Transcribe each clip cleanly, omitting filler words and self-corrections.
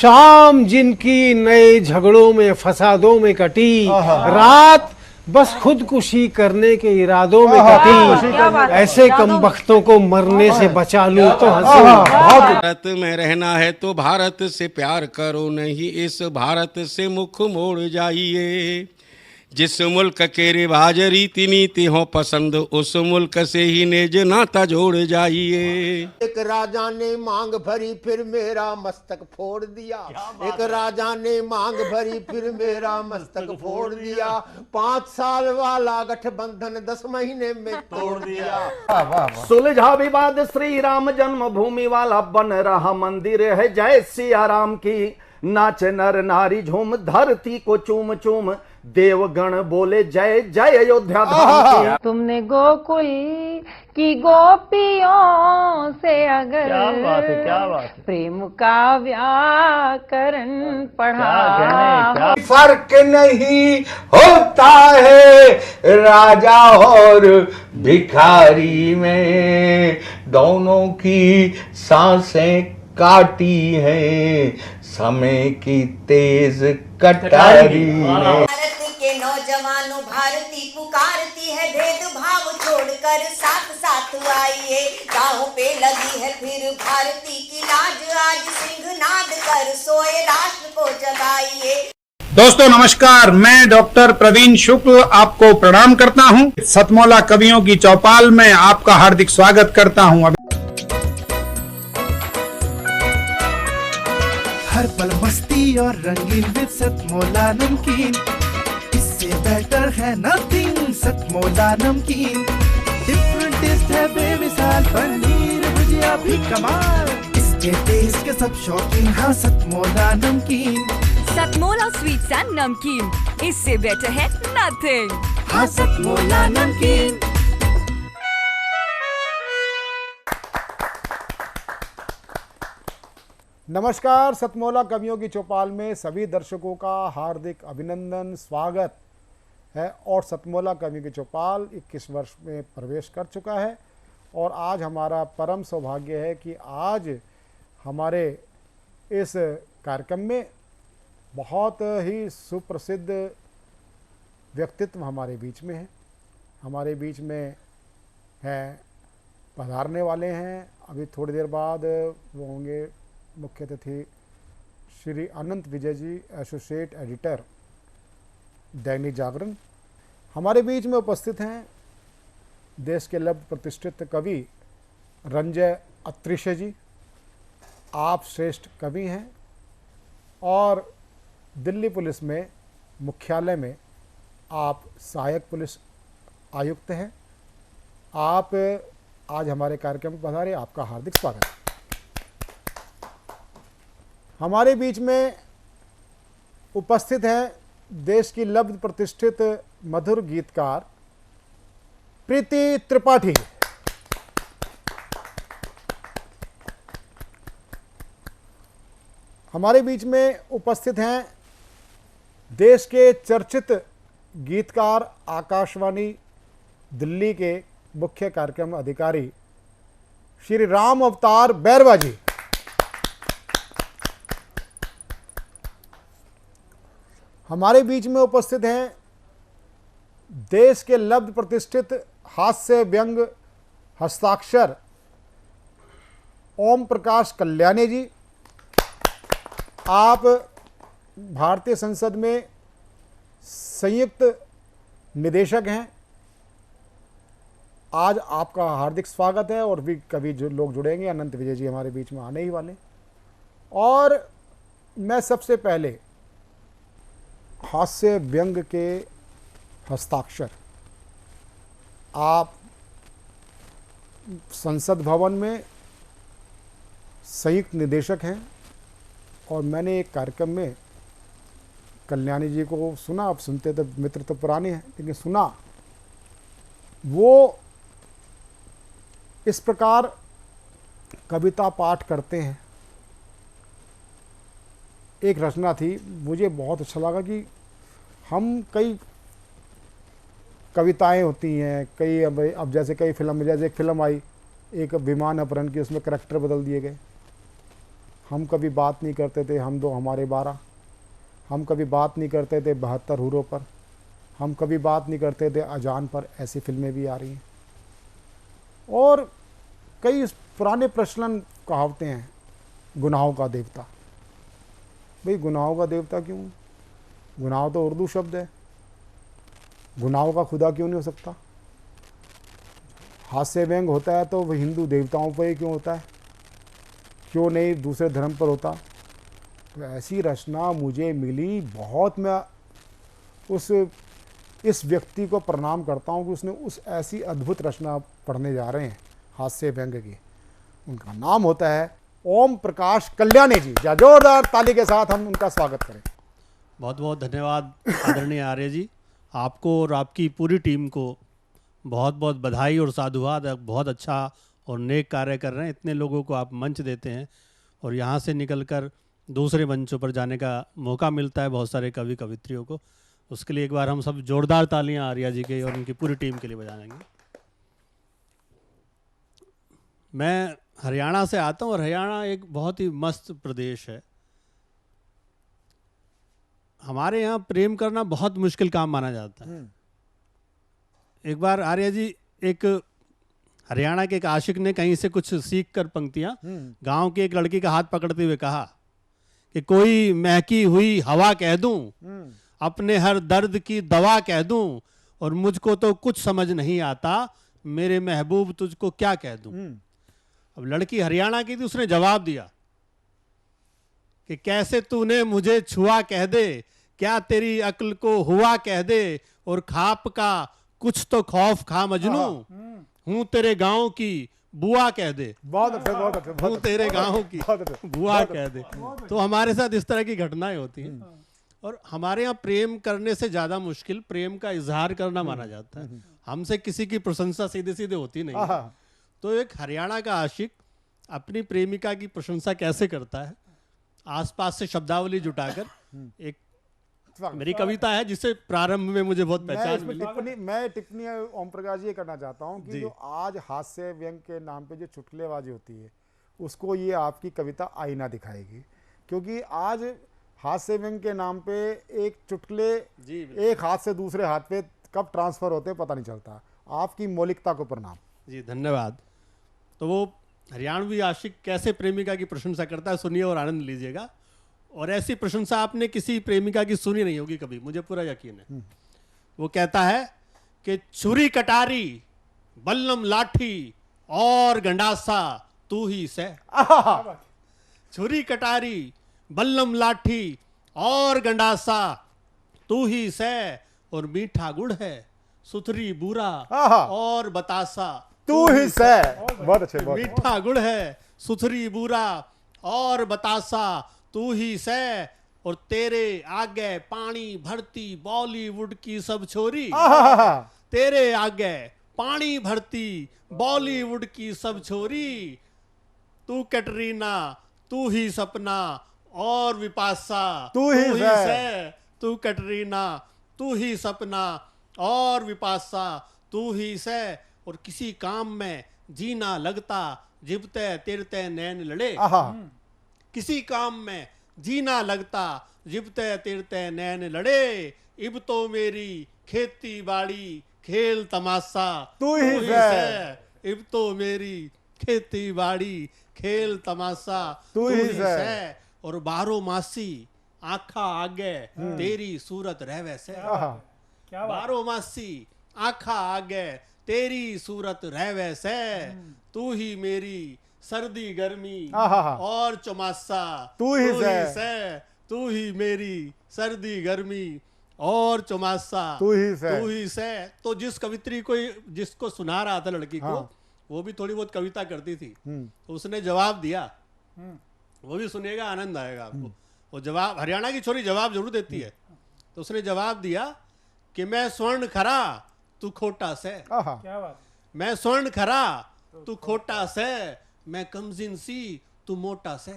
शाम जिनकी नए झगड़ों में फसादों में कटी, रात बस खुदकुशी करने के इरादों में कटी, ऐसे कमबख्तों को मरने से बचा लूं तो हंसूं। भारत में रहना है तो भारत से प्यार करो, नहीं इस भारत से मुख मोड़ जाइए। जिस मुल्क के रिवाज रीति नीति हो पसंद, उस मुल्क से ही नेज नाता जोड़ जाइए। एक राजा ने मांग भरी फिर मेरा मस्तक फोड़ दिया। एक राजा ने मांग भरी फिर मेरा मस्तक फोड़ दिया। 5 साल वाला गठबंधन 10 महीने में तोड़ दिया। सुलझा विवाद श्री राम जन्मभूमि वाला, बन रहा मंदिर है जय सिया राम की। नाच नर नारी झूम धरती को चूम चूम, देवगण बोले जय जय अयोध्या धाम की। तुमने गोकुल की गोपियों से अगर क्या बात है। प्रेम का व्याकरण पढ़ा, फर्क नहीं होता है राजा और भिखारी में, दोनों की सांसें काटी हैं समय की तेज कटारी ने। भारत के नौजवानों भारती पुकारती है, भेदभाव छोड़कर साथ साथ आइए। गाँव पे लगी है फिर भारती की लाज, आज सिंहनाद कर सोए राष्ट्र को जगाइए। दोस्तों नमस्कार, मैं डॉक्टर प्रवीण शुक्ल आपको प्रणाम करता हूं। सतमौला कवियों की चौपाल में आपका हार्दिक स्वागत करता हूं। हर पल मस्ती और रंगीन विद सतमौला नमकीन, इससे बेटर है नथिंग। सतमौला नमकीन डिफरेंट टेस्ट है बेमिसाल, पनीर भुजिया भी कमाल, इसके टेस्ट के सब शौकीन। हाँ सतमौला नमकीन, सतमौला स्वीट्स एंड नमकीन, इससे बेटर है नथिंग। हाँ सतमौला नमकीन। नमस्कार, सतमौला कवियों की चौपाल में सभी दर्शकों का हार्दिक अभिनंदन, स्वागत है। और सतमौला कवियों की चौपाल 21 वर्ष में प्रवेश कर चुका है और आज हमारा परम सौभाग्य है कि आज हमारे इस कार्यक्रम में बहुत ही सुप्रसिद्ध व्यक्तित्व हमारे बीच में है। हमारे बीच में है पधारने वाले हैं, अभी थोड़ी देर बाद वो होंगे मुख्य अतिथि श्री अनंत विजय जी, एसोसिएट एडिटर दैनिक जागरण। हमारे बीच में उपस्थित हैं देश के लब्ध प्रतिष्ठित कवि रंजय अत्रिशे जी। आप श्रेष्ठ कवि हैं और दिल्ली पुलिस में मुख्यालय में आप सहायक पुलिस आयुक्त हैं। आप आज हमारे कार्यक्रम में पधारे, आपका हार्दिक स्वागत है। हमारे बीच में उपस्थित हैं देश की लब्ध प्रतिष्ठित मधुर गीतकार प्रीति त्रिपाठी। हमारे बीच में उपस्थित हैं देश के चर्चित गीतकार, आकाशवाणी दिल्ली के मुख्य कार्यक्रम अधिकारी श्री राम अवतार बैरवा जी। हमारे बीच में उपस्थित हैं देश के लब्ध प्रतिष्ठित हास्य व्यंग हस्ताक्षर ओम प्रकाश कल्याणी जी। आप भारतीय संसद में संयुक्त निदेशक हैं। आज आपका हार्दिक स्वागत है। और भी कभी जो लोग जुड़ेंगे, अनंत विजय जी हमारे बीच में आने ही वाले। और मैं सबसे पहले हास्य व्यंग के हस्ताक्षर, आप संसद भवन में संयुक्त निदेशक हैं और मैंने एक कार्यक्रम में कल्याणी जी को सुना। आप सुनते तो मित्र तो पुराने हैं, लेकिन सुना वो इस प्रकार कविता पाठ करते हैं। एक रचना थी, मुझे बहुत अच्छा लगा कि हम कई कविताएं होती हैं, कई अब जैसे कई फिल्म, जैसे एक फिल्म आई एक विमान अपहरण की, उसमें करैक्टर बदल दिए गए। हम कभी बात नहीं करते थे हम 2 हमारे 12, हम कभी बात नहीं करते थे 72 हूरों पर, हम कभी बात नहीं करते थे अजान पर। ऐसी फिल्में भी आ रही हैं और कई पुराने प्रचलन कहावतें हैं। गुनाहों का देवता, भाई गुनाहों का देवता क्यों? गुनाह तो उर्दू शब्द है, गुनाहों का खुदा क्यों नहीं हो सकता? हास्य व्यंग होता है तो वह हिंदू देवताओं पर ही क्यों होता है, क्यों नहीं दूसरे धर्म पर होता? तो ऐसी रचना मुझे मिली, बहुत मैं इस व्यक्ति को प्रणाम करता हूँ कि उसने उस ऐसी अद्भुत रचना पढ़ने जा रहे हैं हास्य व्यंग की। उनका नाम होता है ओम प्रकाश कल्याणी जी। जोरदार ताली के साथ हम उनका स्वागत करें। बहुत बहुत धन्यवाद आदरणीय आर्य जी, आपको और आपकी पूरी टीम को बहुत बहुत बधाई और साधुवाद। बहुत अच्छा और नेक कार्य कर रहे हैं। इतने लोगों को आप मंच देते हैं और यहाँ से निकलकर दूसरे मंचों पर जाने का मौका मिलता है बहुत सारे कवि कवित्रियों को। उसके लिए एक बार हम सब जोरदार तालियां आर्या जी के और उनकी पूरी टीम के लिए बजाएंगे। मैं हरियाणा से आता हूँ और हरियाणा एक बहुत ही मस्त प्रदेश है। हमारे यहाँ प्रेम करना बहुत मुश्किल काम माना जाता है। एक बार आर्या जी, एक हरियाणा के एक आशिक ने कहीं से कुछ सीख कर पंक्तियां गांव की एक लड़की का हाथ पकड़ते हुए कहा कि कोई महकी हुई हवा कह दूं, अपने हर दर्द की दवा कह दूं, और मुझको तो कुछ समझ नहीं आता, मेरे महबूब तुझको क्या कह दूं। अब लड़की हरियाणा की थी, उसने जवाब दिया कि कैसे तूने मुझे छुआ कह दे, क्या तेरी अक्ल को हुआ कह दे, और खाप का कुछ तो खौफ खा मजनू, हूं तेरे गांव की बुआ कह दे। बहुत अच्छा, बहुत अच्छा। हूं तेरे गांव की बुआ कह दे। तो हमारे साथ इस तरह की घटनाएं होती हैं। और हमारे यहाँ प्रेम करने से ज्यादा मुश्किल प्रेम का इजहार करना माना जाता है। हमसे किसी की प्रशंसा सीधे सीधे होती नहीं है। तो एक हरियाणा का आशिक अपनी प्रेमिका की प्रशंसा कैसे करता है, आसपास से शब्दावली जुटाकर एक मेरी कविता है जिसे प्रारंभ में मुझे बहुत पहचान मिली। मैं टिप्पणी ओम प्रकाश जी करना चाहता हूँ कि जो आज हास्य व्यंग के नाम पे जो चुटकुलेबाजी होती है उसको ये आपकी कविता आईना दिखाएगी, क्योंकि आज हास्य व्यंग के नाम पे एक चुटकुले एक हाथ से दूसरे हाथ पे कब ट्रांसफर होते पता नहीं चलता। आपकी मौलिकता को प्रणाम। जी धन्यवाद। तो वो हरियाणवी आशिक कैसे प्रेमिका की प्रशंसा करता है सुनिए और आनंद लीजिएगा। और ऐसी प्रशंसा आपने किसी प्रेमिका की सुनी नहीं होगी कभी, मुझे पूरा यकीन है। वो कहता है कि छुरी कटारी बल्लम लाठी और गंडासा तू ही से। छुरी कटारी बल्लम लाठी और गंडासा तू ही से, और मीठा गुड़ है सुथरी बूरा और बतासा तू ही से। बहुत अच्छे। मीठा गुड़ है सुथरी बूरा और बतासा तू ही से, और तेरे आगे पानी भरती बॉलीवुड की सब छोरी। तेरे आगे पानी भरती बॉलीवुड की सब छोरी, तू कैटरीना तू ही सपना और विपाशा तू ही से। तू कैटरीना तू ही सपना और विपाशा तू ही से, और किसी काम में जीना लगता जिबते तिरते नैन लड़े। किसी काम में जीना लगता जिबते तिरते नैन लड़े, इब तो मेरी खेती बाड़ी खेल तमाशा तू ही से। इब तो मेरी खेती बाड़ी खेल तमाशा तू ही से, और बारो मासी आखा आगे तेरी सूरत रहवे से। बारो मासी आखा आगे तेरी सूरत रहवे से, तू ही मेरी सर्दी गर्मी और चौमासा तू ही से। तू ही मेरी सर्दी गर्मी और चौमासा तू ही से। तो जिस कवित्री को जिसको सुना रहा था लड़की को, वो भी थोड़ी बहुत कविता करती थी, तो उसने जवाब दिया। वो भी सुनिएगा, आनंद आएगा आपको। वो जवाब, हरियाणा की छोरी जवाब जरूर देती है। तो उसने जवाब दिया कि मैं स्वर्ण खरा तू खोटा से। क्या बात। मैं स्वर्ण खरा तू खोटा से, मैं कमजिन सी तू मोटा से।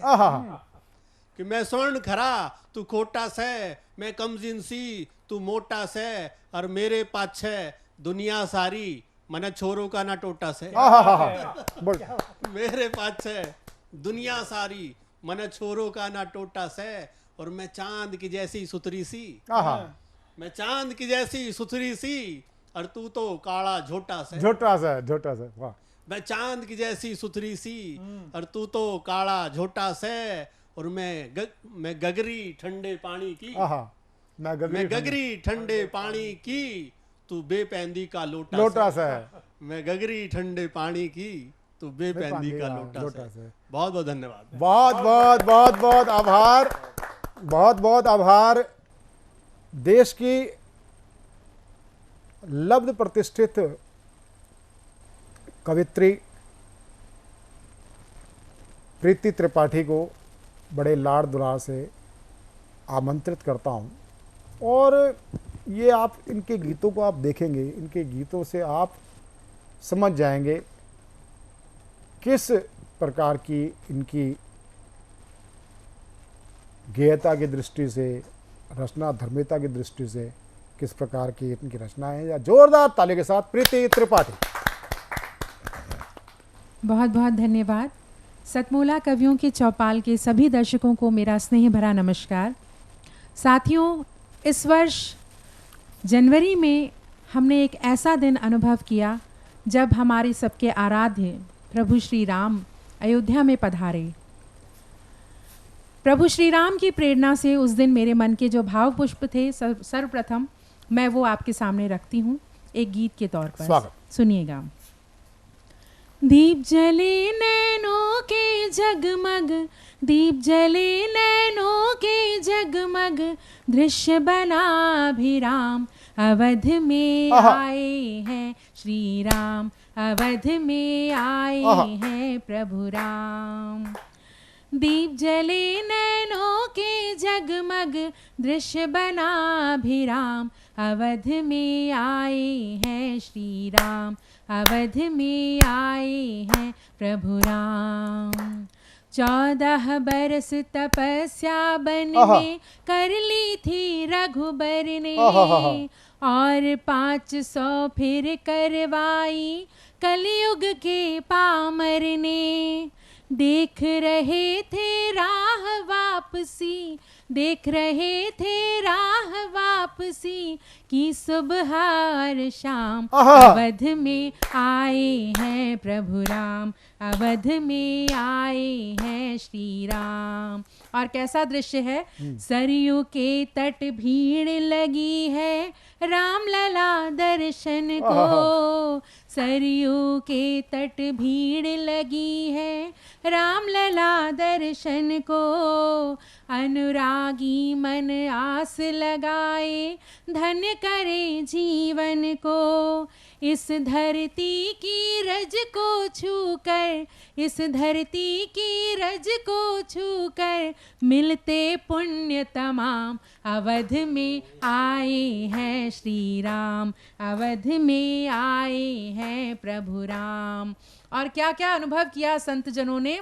कि मैं स्वर्ण खरा तू खोटा से, मैं कमजिन सी तू मोटा से, और मेरे पाछे दुनिया सारी मना छोरों का ना टोटा से। मेरे पाछे दुनिया सारी मन छोरो का ना टोटा से, और मैं चांद की जैसी सुथरी सी, आहा, मैं चांद की जैसी सुथरी सी, और तू तो काला झोटा से। झोटा सा, झोटा सा, वाह। मैं चांद की जैसी सुथरी सी, और तू तो काला झोटा से, और मैं गगरी ठंडे पानी की, आहा, मैं गगरी ठंडे पानी की, तू बेपैंदी का लोटा लोटा से। सा, मैं गगरी ठंडे पानी की, तू बेपैंदी का लोटा से। बहुत बहुत धन्यवाद। बहुत बहुत बहुत बहुत आभार, बहुत बहुत आभार। देश की लब्ध प्रतिष्ठित कवित्री प्रीति त्रिपाठी को बड़े लाड़ दुलार से आमंत्रित करता हूं, और ये आप इनके गीतों को आप देखेंगे, इनके गीतों से आप समझ जाएंगे किस प्रकार की इनकी गेयता की दृष्टि से, रचना धर्मिता की दृष्टि से किस प्रकार की इनकी रचनाएं हैं। या जोरदार ताली के साथ प्रीति त्रिपाठी। बहुत बहुत धन्यवाद। सतमोला कवियों के चौपाल के सभी दर्शकों को मेरा स्नेह भरा नमस्कार। साथियों, इस वर्ष जनवरी में हमने एक ऐसा दिन अनुभव किया जब हमारे सबके आराध्य प्रभु श्री राम अयोध्या में पधारे। प्रभु श्री राम की प्रेरणा से उस दिन मेरे मन के जो भाव पुष्प थे, सर्वप्रथम मैं वो आपके सामने रखती हूँ एक गीत के तौर पर। सुनिएगा। दीप जले नैनों के जगमग, दीप जले नैनों के जगमग, दृश्य बना भी राम, अवध में आए हैं श्री राम, अवध में आए हैं प्रभु राम। दीप जले नैनों के जगमग, दृश्य बना भी राम, अवध में आए हैं श्री राम, अवध में आए हैं प्रभु राम। 14 बरस तपस्या बन में कर ली थी रघुबर ने, और 500 फिर करवाई कलयुग के पामर ने। देख रहे थे राह वापसी, देख रहे थे राह वापसी, की सुबह और शाम, अवध में आए हैं प्रभु राम, अवध में आए हैं श्री राम। और कैसा दृश्य है, सरयू के तट भीड़ लगी है राम लला दर्शन को, सरयू के तट भीड़ लगी है राम लला दर्शन को। अनुरागी मन आस लगाए, धन्य करे जीवन को, इस धरती की रज को छूकर, इस धरती की रज को छूकर, मिलते पुण्य तमाम, अवध में आए हैं श्री राम, अवध में आए हैं प्रभु राम। और क्या क्या अनुभव किया संत जनों ने।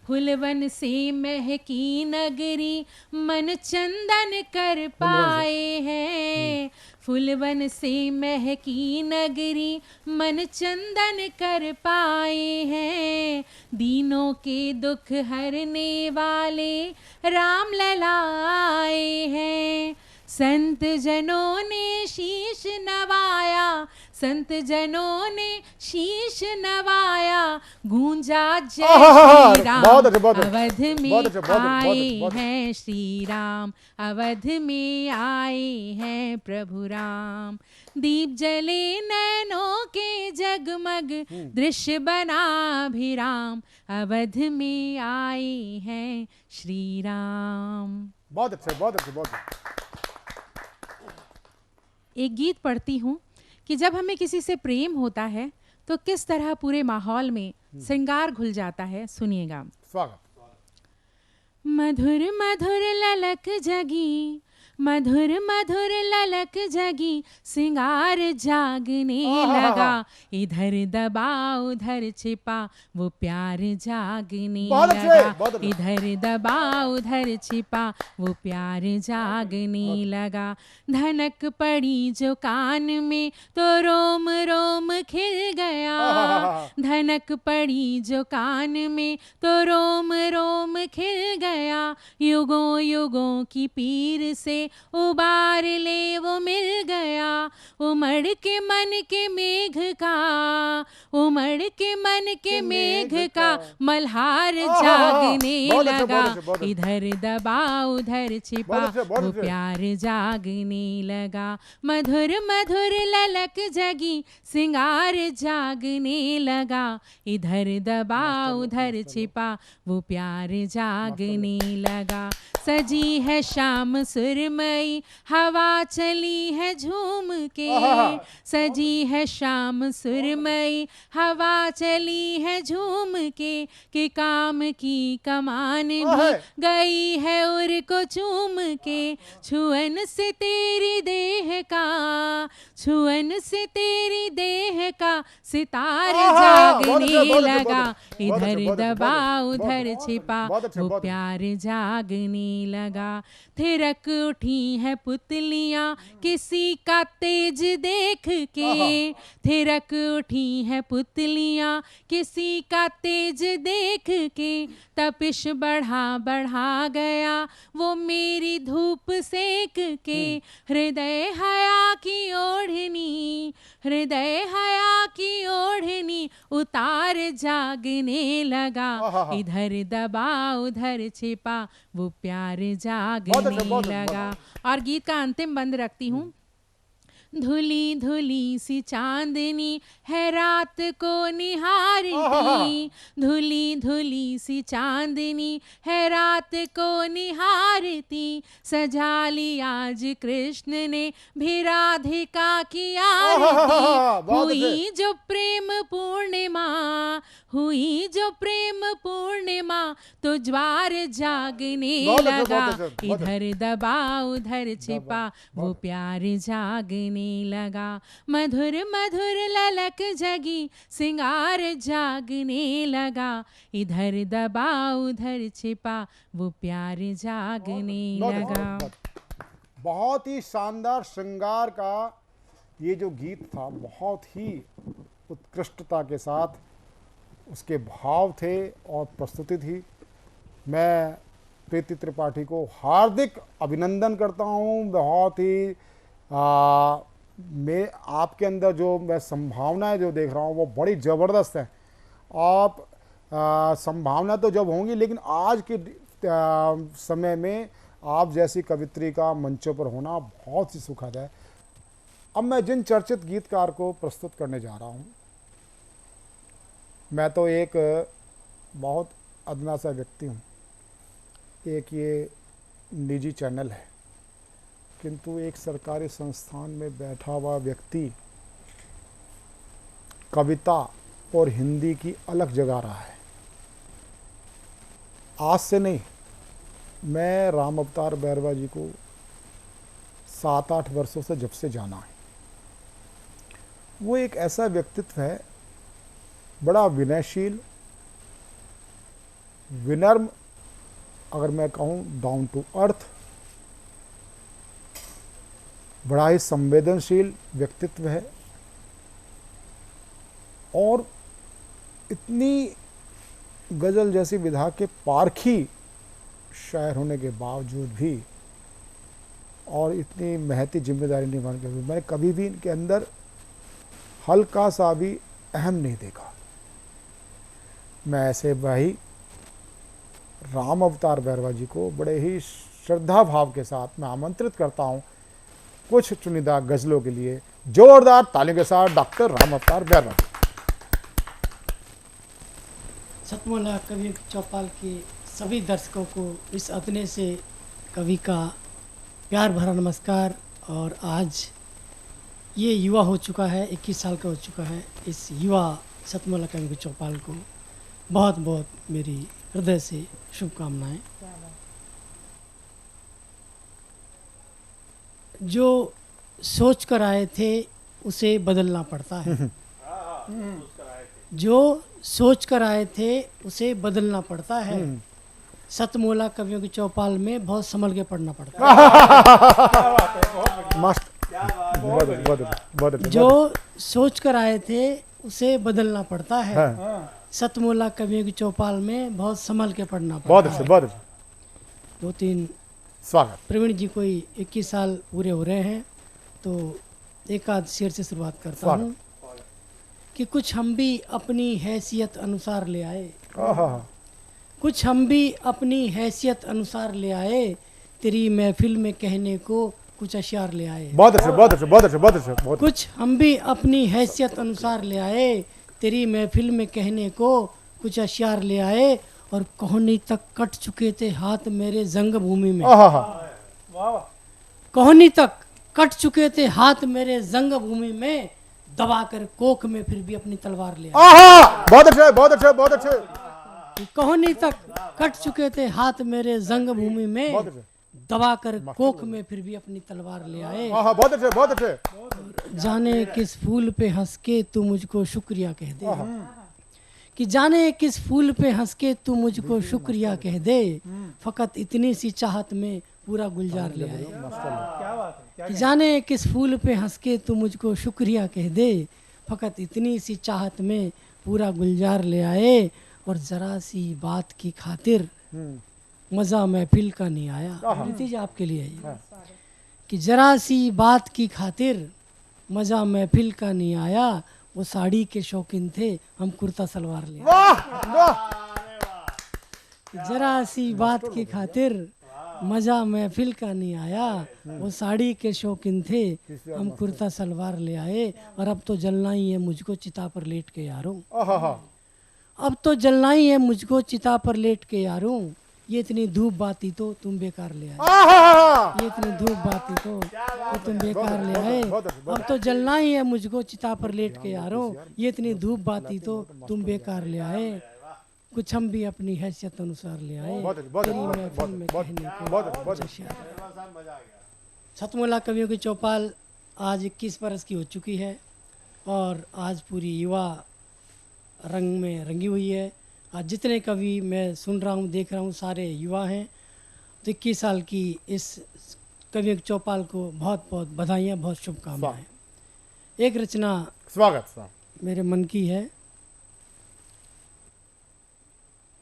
फुलवन से महकी नगरी, मन चंदन कर पाए हैं, फुलवन से महकी नगरी, मन चंदन कर पाए हैं। दीनों के दुख हरने वाले राम ललाए हैं। संत जनों ने शीश नवाया, संत जनों ने शीश नवाया, गूंजा जय श्री राम, अवध में आए हैं श्री राम, अवध में आए हैं प्रभु राम। दीप जले नैनों के जगमग, दृश्य बना भी राम, अवध में आए हैं श्री राम। बहुत अच्छे, बहुत अच्छे, बहुत अच्छे। एक गीत पढ़ती हूँ कि जब हमें किसी से प्रेम होता है तो किस तरह पूरे माहौल में श्रृंगार घुल जाता है। सुनिएगा। स्वागत। मधुर मधुर ललक जगी, मधुर मधुर ललक जगी सिंगार जागने लगा, इधर दबा उधर छिपा वो प्यार जागने लगा, इधर दबा उधर छिपा वो प्यार जागने लगा। धनक पड़ी जो कान में तो रोम रोम खिल गया, धनक पड़ी जो कान में तो रोम रोम खिल गया। युगों युगों की पीर से उबार ले वो मिल गया, उमड़ के मन के मेघ का, उमड़ के मन के मेघ का मल्हार जागने लगा, इधर दबा उधर छिपा वो प्यार जागने लगा। मधुर मधुर ललक जगी सिंगार जागने लगा, इधर दबा उधर छिपा वो प्यार जागने लगा। सजी है शाम सुरमई हवा चली है झूम के, सजी है शाम सुरमई हवा चली है झूम के, कि काम की कमान भी गई है उर को चूम के। छुअन से तेरी देह का, छुअन से तेरी देह का सितार जागने लगा, इधर दबा उधर छिपा वो प्यार जागने लगा। थिरक उठी है पुतलियां किसी का तेज देख के, थिरक उठी है पुतलियां किसी का तेज देख के, तपिश बढ़ा बढ़ा गया वो मेरी धूप सेक के। हृदय हया की ओढ़नी, हृदय हया की ओढ़नी उतार जागने लगा, इधर दबा उधर छिपा वो प्यार जागने लगा। और गीत का अंतिम बंद रखती हूँ। धुली धुली सी चांदनी है रात को निहारती, धुली धुली सी चांदनी है रात को निहारती। सजा ली आज कृष्ण ने भी राधिका की आरती, हुई जो प्रेम पूर्णिमा, हुई जो प्रेम पूर्णिमा तो ज्वार जागने लगा, इधर दबा उधर छिपा वो प्यार जागने लगा। मधुर मधुर ललक जगी सिंगार जागने लगा, इधर दबा उधर छिपा वो प्यार जागने लगा। बहुत ही शानदार श्रृंगार का ये जो गीत था, बहुत ही उत्कृष्टता के साथ उसके भाव थे और प्रस्तुति थी। मैं प्रीति त्रिपाठी को हार्दिक अभिनंदन करता हूँ। बहुत ही मैं आपके अंदर जो मैं संभावनाएं जो देख रहा हूँ वो बड़ी ज़बरदस्त है। आप संभावना तो जब होंगी, लेकिन आज के समय में आप जैसी कवित्री का मंचों पर होना बहुत ही सुखद है। अब मैं जिन चर्चित गीतकार को प्रस्तुत करने जा रहा हूँ, मैं तो एक बहुत अदना सा व्यक्ति हूँ, एक ये निजी चैनल है, किंतु एक सरकारी संस्थान में बैठा हुआ व्यक्ति कविता और हिंदी की अलग जगा रहा है। आज से नहीं, मैं राम अवतार बैरवा जी को 7-8 वर्षों से जब से जाना है। वो एक ऐसा व्यक्तित्व है, बड़ा विनयशील, विनम्र, अगर मैं कहूँ डाउन टू अर्थ, बड़ा ही संवेदनशील व्यक्तित्व है। और इतनी गज़ल जैसी विधा के पारखी शायर होने के बावजूद भी और इतनी महती जिम्मेदारी निभाने के बावजूद मैंने कभी भी इनके अंदर हल्का सा भी अहम नहीं देखा। मैं ऐसे भाई राम अवतार बैरवा जी को बड़े ही श्रद्धा भाव के साथ मैं आमंत्रित करता हूं कुछ चुनिंदा गज़लों के लिए। जोरदार तालियों के साथ डॉक्टर राम अवतार बैरवा। सतमोला कवि चौपाल के सभी दर्शकों को इस अदने से कवि का प्यार भरा नमस्कार। और आज ये युवा हो चुका है, 21 साल का हो चुका है। इस युवा सतमोला कवि चौपाल को बहुत बहुत मेरी हृदय से शुभकामनाएं। जो सोच कर आए थे उसे बदलना पड़ता है। जो सोच कर आए थे उसे बदलना पड़ता है। सतमोला कवियों की चौपाल में बहुत संभल के पढ़ना पड़ता है। जो सोच कर आए थे उसे बदलना पड़ता है। सतमोला कवियों की चौपाल में बहुत संभल के पढ़ना पड़ता है। बहुत अच्छे। 2-3 स्वागत। प्रवीण जी कोई 21 साल पूरे हो रहे हैं, तो एक आध शेर से शुरुआत करता हूँ कि कुछ हम भी अपनी हैसियत अनुसार ले आए। कुछ हम भी अपनी हैसियत अनुसार ले आए, तेरी महफिल में कहने को कुछ अशियार ले आए। बहुत अच्छे, बहुत अच्छे, बहुत अच्छे, बहुत अच्छे। कुछ हम भी अपनी हैसियत अनुसार ले आए, तेरी महफिल में कहने को कुछ अशियार ले आए, और कोहनी तक कट चुके थे हाथ मेरे जंग भूमि में। कोहनी तक कट चुके थे हाथ मेरे जंग भूमि में, दबाकर कोख में फिर भी अपनी तलवार ले आए। बहुत अच्छे, बहुत अच्छे, बहुत अच्छे। कोहनी तक कट चुके थे हाथ मेरे जंग भूमि में, दबाकर कोख में फिर भी अपनी तलवार ले आए। बहुत अच्छे, बहुत अच्छे। जाने किस फूल पे हंस के तू मुझको शुक्रिया कह दे, कि जाने किस फूल पे हंस के तू मुझको शुक्रिया कह दे, फकत इतनी सी चाहत में पूरा गुलजार ले आए। कि जाने किस फूल पे हंस के तू मुझको शुक्रिया कह दे, फकत इतनी सी चाहत में पूरा गुलजार ले आए, और जरा सी बात की खातिर मजा महफिल का नहीं आया। प्रीति जी आपके लिए है कि जरा सी बात की खातिर मजा महफिल का नहीं आया, वो साड़ी के शौकीन थे हम कुर्ता सलवार ले आए। जरा सी बात की खातिर मजा महफिल का नहीं आया, वो साड़ी के शौकीन थे हम कुर्ता सलवार ले आए, और अब तो जलना ही है मुझको चिता पर लेट के यारों। अब तो जलना ही है मुझको चिता पर लेट के यारों, ये इतनी धूप बाती तो तुम बेकार ले आए। ये इतनी धूप बाती तो तुम बेकार ले आए, अब तो जलना ही है मुझको चिता पर लेट के यारों, ये इतनी धूप बाती तो तुम बेकार ले आए, कुछ हम भी अपनी हैसियत अनुसार ले आए, तेरी महफिल में कहने को अशियार। सतमोला कवियों की चौपाल आज 21 बरस की हो चुकी है, और आज पूरी युवा रंग में रंगी हुई है। आज जितने कवि मैं सुन रहा हूँ, देख रहा हूँ, सारे युवा हैं। तो 21 साल की इस कवियों की चौपाल को बहुत बहुत बधाइयाँ, बहुत शुभकामनाएं। एक रचना स्वागत मेरे मन की है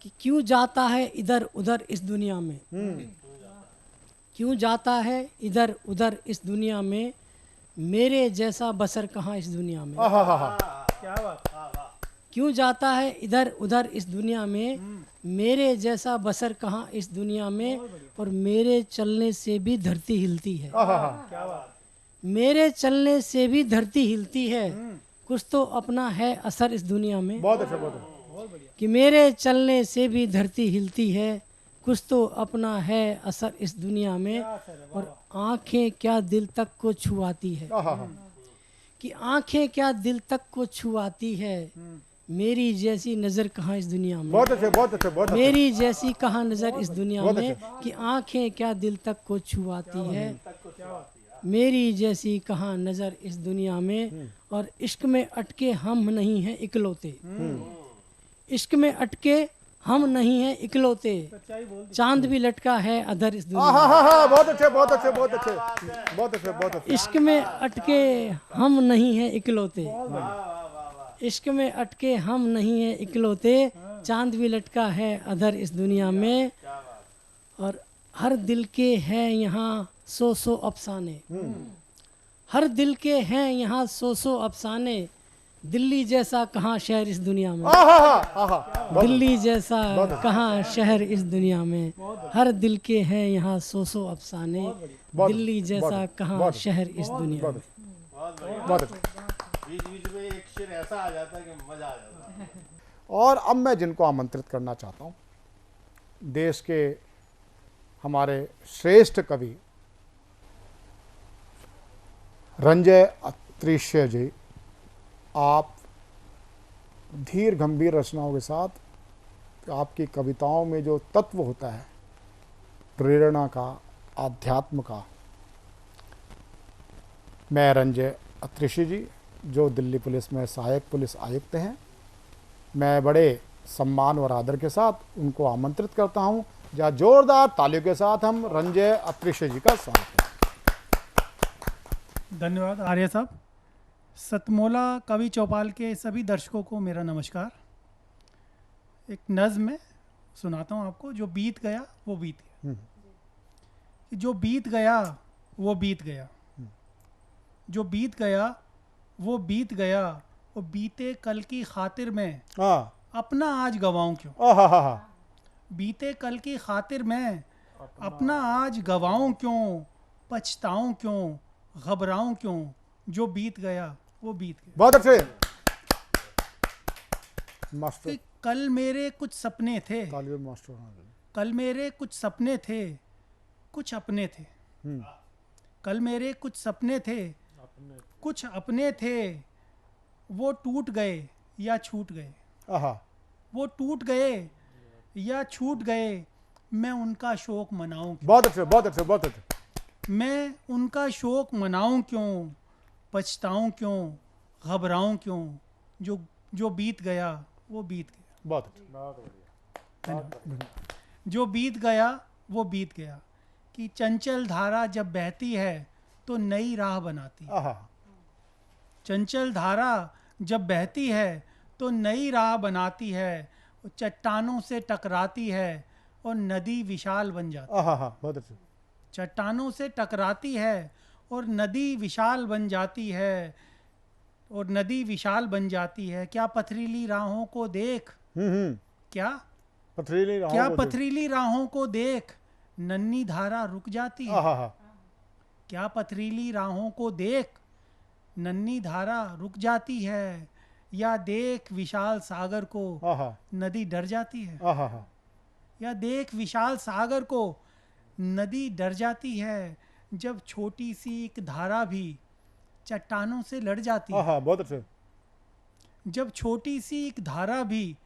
कि क्यों जाता है इधर उधर इस दुनिया में, क्यों जाता है इधर उधर इस दुनिया में, मेरे जैसा बसर कहाँ इस दुनिया में। क्या बात। क्यों जाता है इधर उधर इस दुनिया में, मेरे जैसा बसर कहाँ इस दुनिया में, और मेरे चलने से भी धरती हिलती है। मेरे चलने से भी धरती हिलती है, कुछ तो अपना है असर इस दुनिया में। बहुत अच्छा, बहुत कि मेरे चलने से भी धरती हिलती है, कुछ तो अपना है असर इस दुनिया में, और आंखें क्या दिल तक को छुआती है। कि आंखें क्या दिल तक को छुआती है, मेरी जैसी नजर कहाँ इस दुनिया में। बहुत अच्छे, बहुत अच्छे, बहुत अच्छे। मेरी जैसी कहाँ नजर इस दुनिया में, कि आंखें क्या दिल तक को छुआती है, मेरी जैसी कहाँ नजर इस दुनिया में, और इश्क में अटके हम नहीं हैं इकलौते। इश्क में अटके हम नहीं हैं इकलौते, चांद भी लटका है अधर इस दुनिया में। बहुत अच्छे, बहुत अच्छे, बहुत अच्छे, बहुत अच्छे, बहुत अच्छे। इश्क में अटके हम नहीं हैं इकलौते, इश्क में अटके हम नहीं हैं इकलौते, चांद भी लटका है अधर इस दुनिया में, और हर दिल के हैं यहाँ 100 अफसाने। हर दिल के हैं यहाँ 100 अफसाने, दिल्ली जैसा कहाँ शहर इस दुनिया में। दिल्ली जैसा कहाँ शहर इस दुनिया में, हर दिल के हैं यहाँ 100 अफसाने, दिल्ली जैसा कहाँ शहर इस दुनिया में। बीच बीच में एक शेर ऐसा आ जाता है कि मजा आ जाता है। और अब मैं जिनको आमंत्रित करना चाहता हूँ, देश के हमारे श्रेष्ठ कवि रंजय अत्रिश्य जी, आप धीर गंभीर रचनाओं के साथ आपकी कविताओं में जो तत्व होता है प्रेरणा का, आध्यात्म का, मैं रंजय अत्रिशी जी, जो दिल्ली पुलिस में सहायक पुलिस आयुक्त हैं, मैं बड़े सम्मान और आदर के साथ उनको आमंत्रित करता हूं। जहाँ जोरदार तालियों के साथ हम रंजय अत्रिशी जी का स्वागत करें। धन्यवाद आर्य साहब। सतमोला कवि चौपाल के सभी दर्शकों को मेरा नमस्कार। एक नज़्म में सुनाता हूँ आपको, जो बीत गया वो बीत गया। जो बीत गया वो बीत गया, जो बीत गया वो बीत गया, वो बीते कल की खातिर में अपना आज गवाऊं क्यों। बीते कल की खातिर में अपना आज गवाऊं क्यों, पछताऊं क्यों, घबराऊं क्यों, जो बीत गया वो बीत गया। बहुत अच्छे मास्टर। कल मेरे कुछ सपने थे, मास्टर, कल मेरे कुछ सपने थे, कुछ अपने थे। कल मेरे कुछ सपने थे, कुछ अपने थे, वो टूट गए या छूट गए। वो टूट गए या छूट गए, मैं उनका शोक मनाऊं क्यों। बहुत अच्छे, बहुत अच्छे, बहुत अच्छे। मैं उनका शोक मनाऊं क्यों, पछताऊं क्यों, घबराऊं क्यों, जो बीत गया वो बीत गया। बहुत अच्छे। जो बीत गया वो बीत गया, कि चंचल धारा जब बहती है तो नई राह बनाती है। चंचल धारा जब बहती है तो नई राह बनाती है, चट्टानों से टकराती है और नदी विशाल बन जाती है। बहुत अच्छे। चट्टानों से टकराती है और नदी विशाल बन जाती है, और नदी विशाल बन जाती है। क्या पथरीली राहों को देख, क्या पथरीली राहों को देख नन्ही धारा रुक जाती है। क्या पथरीली राहों को देख नन्ही धारा रुक जाती है, या देख विशाल सागर को नदी डर जाती है। या देख विशाल सागर को नदी डर जाती है, जब छोटी सी एक धारा भी चट्टानों से लड़ जाती है। बहुत अच्छे। जब छोटी सी एक धारा भी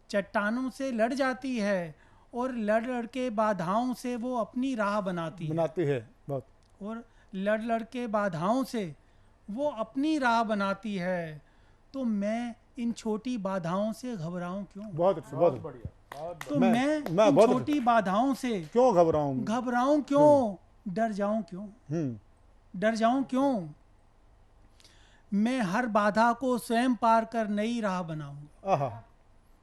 चट्टानों से लड़ जाती है, और लड़ लड़ के बाधाओं से वो अपनी राह बनाती है। बहुत। और लड़ लड़ के बाधाओं से वो अपनी राह बनाती है, तो मैं इन छोटी बाधाओं से घबराऊं क्यों। बहुत अच्छे, बहुत बढ़िया। तो मैं इन छोटी बाधाओं से क्यों घबराऊं क्यों, डर जाऊं क्यों, डर जाऊं क्यों। मैं हर बाधा को स्वयं पार कर नई राह बनाऊंगा।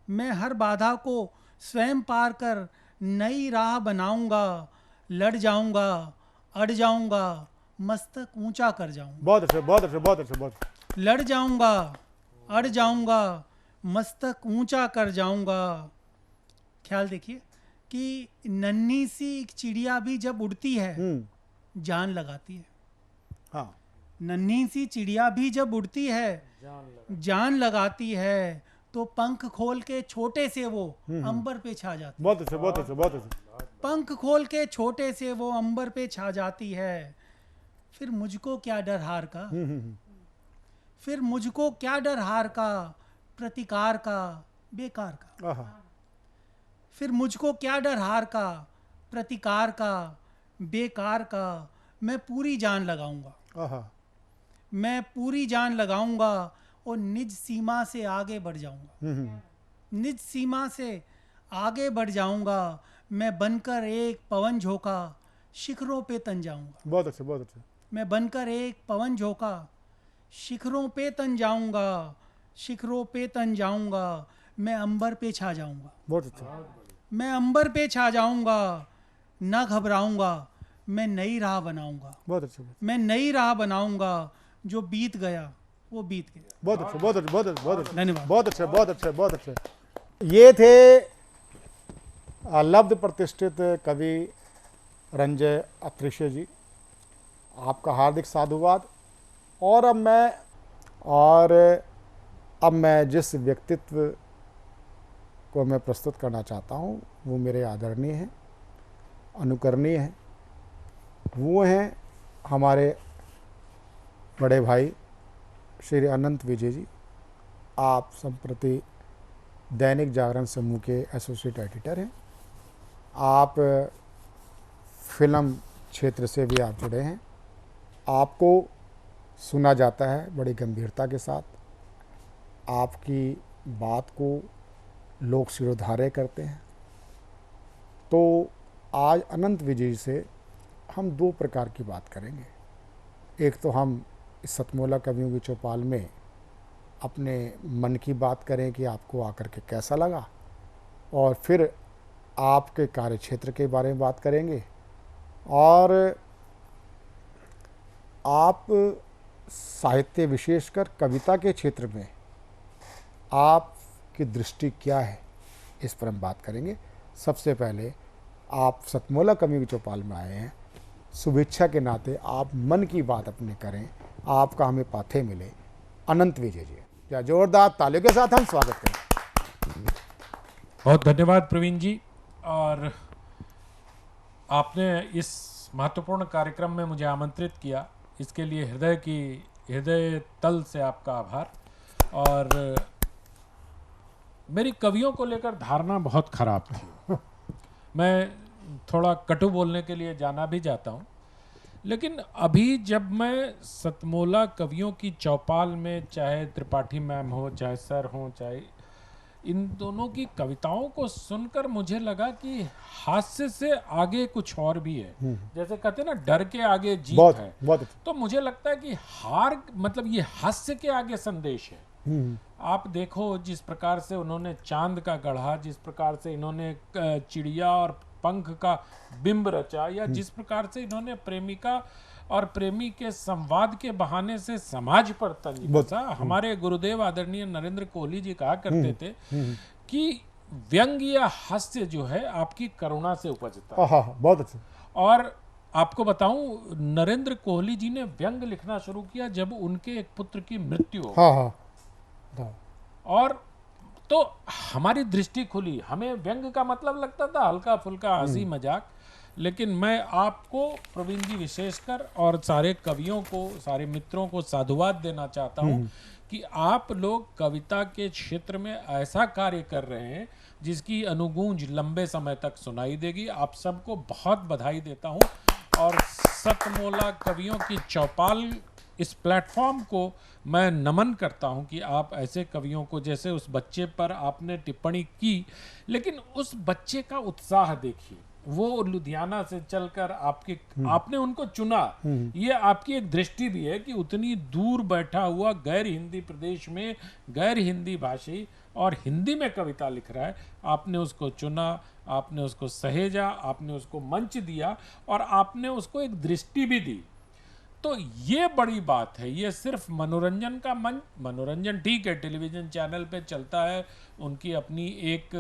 मैं हर बाधा को स्वयं पार कर नई राह बनाऊंगा, लड़ जाऊंगा, अड़ जाऊंगा, मस्तक ऊंचा कर जाऊंगा। बहुत अच्छे, बहुत अच्छे, बहुत अच्छे, बहुत। लड़ जाऊंगा, अड़ जाऊंगा, मस्तक ऊंचा कर जाऊंगा। ख्याल देखिए कि नन्ही सी एक चिड़िया भी जब उड़ती है जान लगाती है। नन्ही सी चिड़िया भी जब उड़ती है जान लगाती है, तो पंख खोल के छोटे से वो अंबर पे छा जाती है। बहुत अच्छे, बहुत अच्छे, बहुत अच्छे। पंख खोल के छोटे से वो अंबर पे छा जाती है। फिर मुझको क्या डर हार का, फिर मुझको क्या डर हार का, प्रतिकार का, बेकार का। फिर मुझको क्या डर हार का, प्रतिकार का, बेकार का। मैं पूरी जान लगाऊंगा, मैं पूरी जान लगाऊंगा, और निज सीमा से आगे बढ़ जाऊंगा। निज सीमा से आगे बढ़ जाऊंगा। मैं बनकर एक पवन झोंका शिखरों पे तन जाऊंगा। बहुत अच्छे, बहुत अच्छे। मैं बनकर एक पवन झोंका शिखरों पे तन जाऊंगा, शिखरों पे तन जाऊंगा। मैं अंबर पे छा जाऊंगा। बहुत अच्छा। मैं अंबर पे छा जाऊंगा, ना घबराऊंगा, मैं नई राह बनाऊंगा। बहुत अच्छा। मैं नई राह बनाऊंगा, जो बीत गया वो बीत गया। बहुत अच्छे, बहुत अच्छे, बहुत अच्छे, बहुत अच्छे। धन्यवाद। बहुत अच्छे, बहुत अच्छे, बहुत अच्छे। ये थे लब्ध प्रतिष्ठित कवि रंजय अत्रिशी जी, आपका हार्दिक साधुवाद। और अब मैं जिस व्यक्तित्व को मैं प्रस्तुत करना चाहता हूँ वो मेरे आदरणीय हैं, अनुकरणीय हैं। वो हैं हमारे बड़े भाई श्री अनंत विजय जी। आप संप्रति दैनिक जागरण समूह के एसोसिएट एडिटर हैं। आप फिल्म क्षेत्र से भी आप जुड़े हैं। आपको सुना जाता है बड़ी गंभीरता के साथ, आपकी बात को लोग शिरोधार्य करते हैं। तो आज अनंत विजय से हम दो प्रकार की बात करेंगे। एक तो हम इस सतमोला कवियों की चौपाल में अपने मन की बात करें कि आपको आकर के कैसा लगा, और फिर आपके कार्य क्षेत्र के बारे में बात करेंगे, और आप साहित्य विशेषकर कविता के क्षेत्र में आपकी दृष्टि क्या है, इस पर हम बात करेंगे। सबसे पहले आप सतमोला कवियों की चौपाल में आए हैं, शुभेच्छा के नाते आप मन की बात अपने करें, आपका हमें पाथे मिले। अनंत विजय जी, या जोरदार तालियों के साथ हम स्वागत करें। बहुत धन्यवाद प्रवीण जी, और आपने इस महत्वपूर्ण कार्यक्रम में मुझे आमंत्रित किया, इसके लिए हृदय तल से आपका आभार। और मेरी कवियों को लेकर धारणा बहुत खराब थी, मैं थोड़ा कटु बोलने के लिए जाना भी जाता हूँ, लेकिन अभी जब मैं सतमोला कवियों की चौपाल में, चाहे त्रिपाठी मैम हो, चाहे सर हो, चाहे इन दोनों की कविताओं को सुनकर मुझे लगा कि हास्य से आगे कुछ और भी है। जैसे कहते हैं ना, डर के आगे जीत है। तो मुझे लगता है कि हार मतलब ये हास्य के आगे संदेश है। आप देखो जिस प्रकार से उन्होंने चांद का गढ़ा, जिस प्रकार से इन्होंने चिड़िया और पंख का बिंब रचा, या जिस प्रकार से इन्होंने प्रेमिका और प्रेमी के संवाद के बहाने से समाज पर तंज कसा। हमारे गुरुदेव आदरणीय नरेंद्र कोहली जी कहा करते थे कि व्यंग या हास्य जो है आपकी करुणा से उपजता है। बहुत अच्छा। और आपको बताऊं, नरेंद्र कोहली जी ने व्यंग लिखना शुरू किया जब उनके एक पुत्र की मृत्यु हो। और तो हमारी दृष्टि खुली, हमें व्यंग का मतलब लगता था हल्का फुल्का हंसी मजाक, लेकिन मैं आपको प्रवीण जी विशेषकर और सारे कवियों को, सारे मित्रों को साधुवाद देना चाहता हूं कि आप लोग कविता के क्षेत्र में ऐसा कार्य कर रहे हैं जिसकी अनुगूंज लंबे समय तक सुनाई देगी। आप सबको बहुत बधाई देता हूं, और सतमोला कवियों की चौपाल इस प्लेटफॉर्म को मैं नमन करता हूं कि आप ऐसे कवियों को, जैसे उस बच्चे पर आपने टिप्पणी की, लेकिन उस बच्चे का उत्साह देखिए, वो लुधियाना से चलकर आपने उनको चुना। ये आपकी एक दृष्टि भी है कि उतनी दूर बैठा हुआ गैर हिंदी प्रदेश में गैर हिंदी भाषी और हिंदी में कविता लिख रहा है, आपने उसको चुना, आपने उसको सहेजा, आपने उसको मंच दिया, और आपने उसको एक दृष्टि भी दी। तो ये बड़ी बात है। ये सिर्फ मनोरंजन का मंच, मनोरंजन ठीक है, टेलीविजन चैनल पे चलता है, उनकी अपनी एक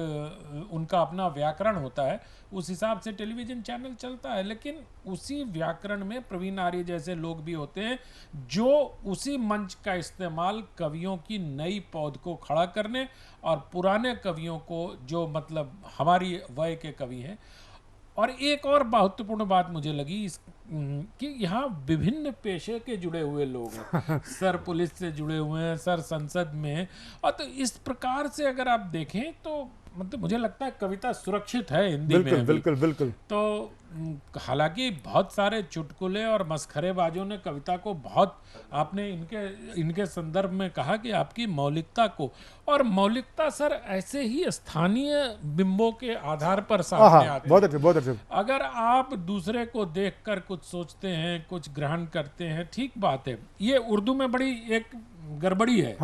उनका अपना व्याकरण होता है, उस हिसाब से टेलीविजन चैनल चलता है, लेकिन उसी व्याकरण में प्रवीण आर्य जैसे लोग भी होते हैं जो उसी मंच का इस्तेमाल कवियों की नई पौध को खड़ा करने और पुराने कवियों को, जो मतलब हमारी वय के कवि हैं। और एक और महत्वपूर्ण बात मुझे लगी कि यहाँ विभिन्न पेशे के जुड़े हुए लोग हैं। सर पुलिस से जुड़े हुए हैं, सर संसद में हैं, और तो इस प्रकार से अगर आप देखें तो मतलब मुझे लगता है कविता सुरक्षित है हिंदी में। बिल्कुल। तो हालांकि बहुत सारे चुटकुले और मस्खरेबाजों ने कविता को बहुत, आपने इनके संदर्भ में कहा कि आपकी मौलिकता को, और मौलिकता सर ऐसे ही स्थानीय बिंबों के आधार पर सामने आते हैं। बहुत अच्छे। अगर आप दूसरे को देखकर कुछ सोचते हैं, कुछ ग्रहण करते हैं, ठीक बात है। ये उर्दू में बड़ी एक गड़बड़ी है।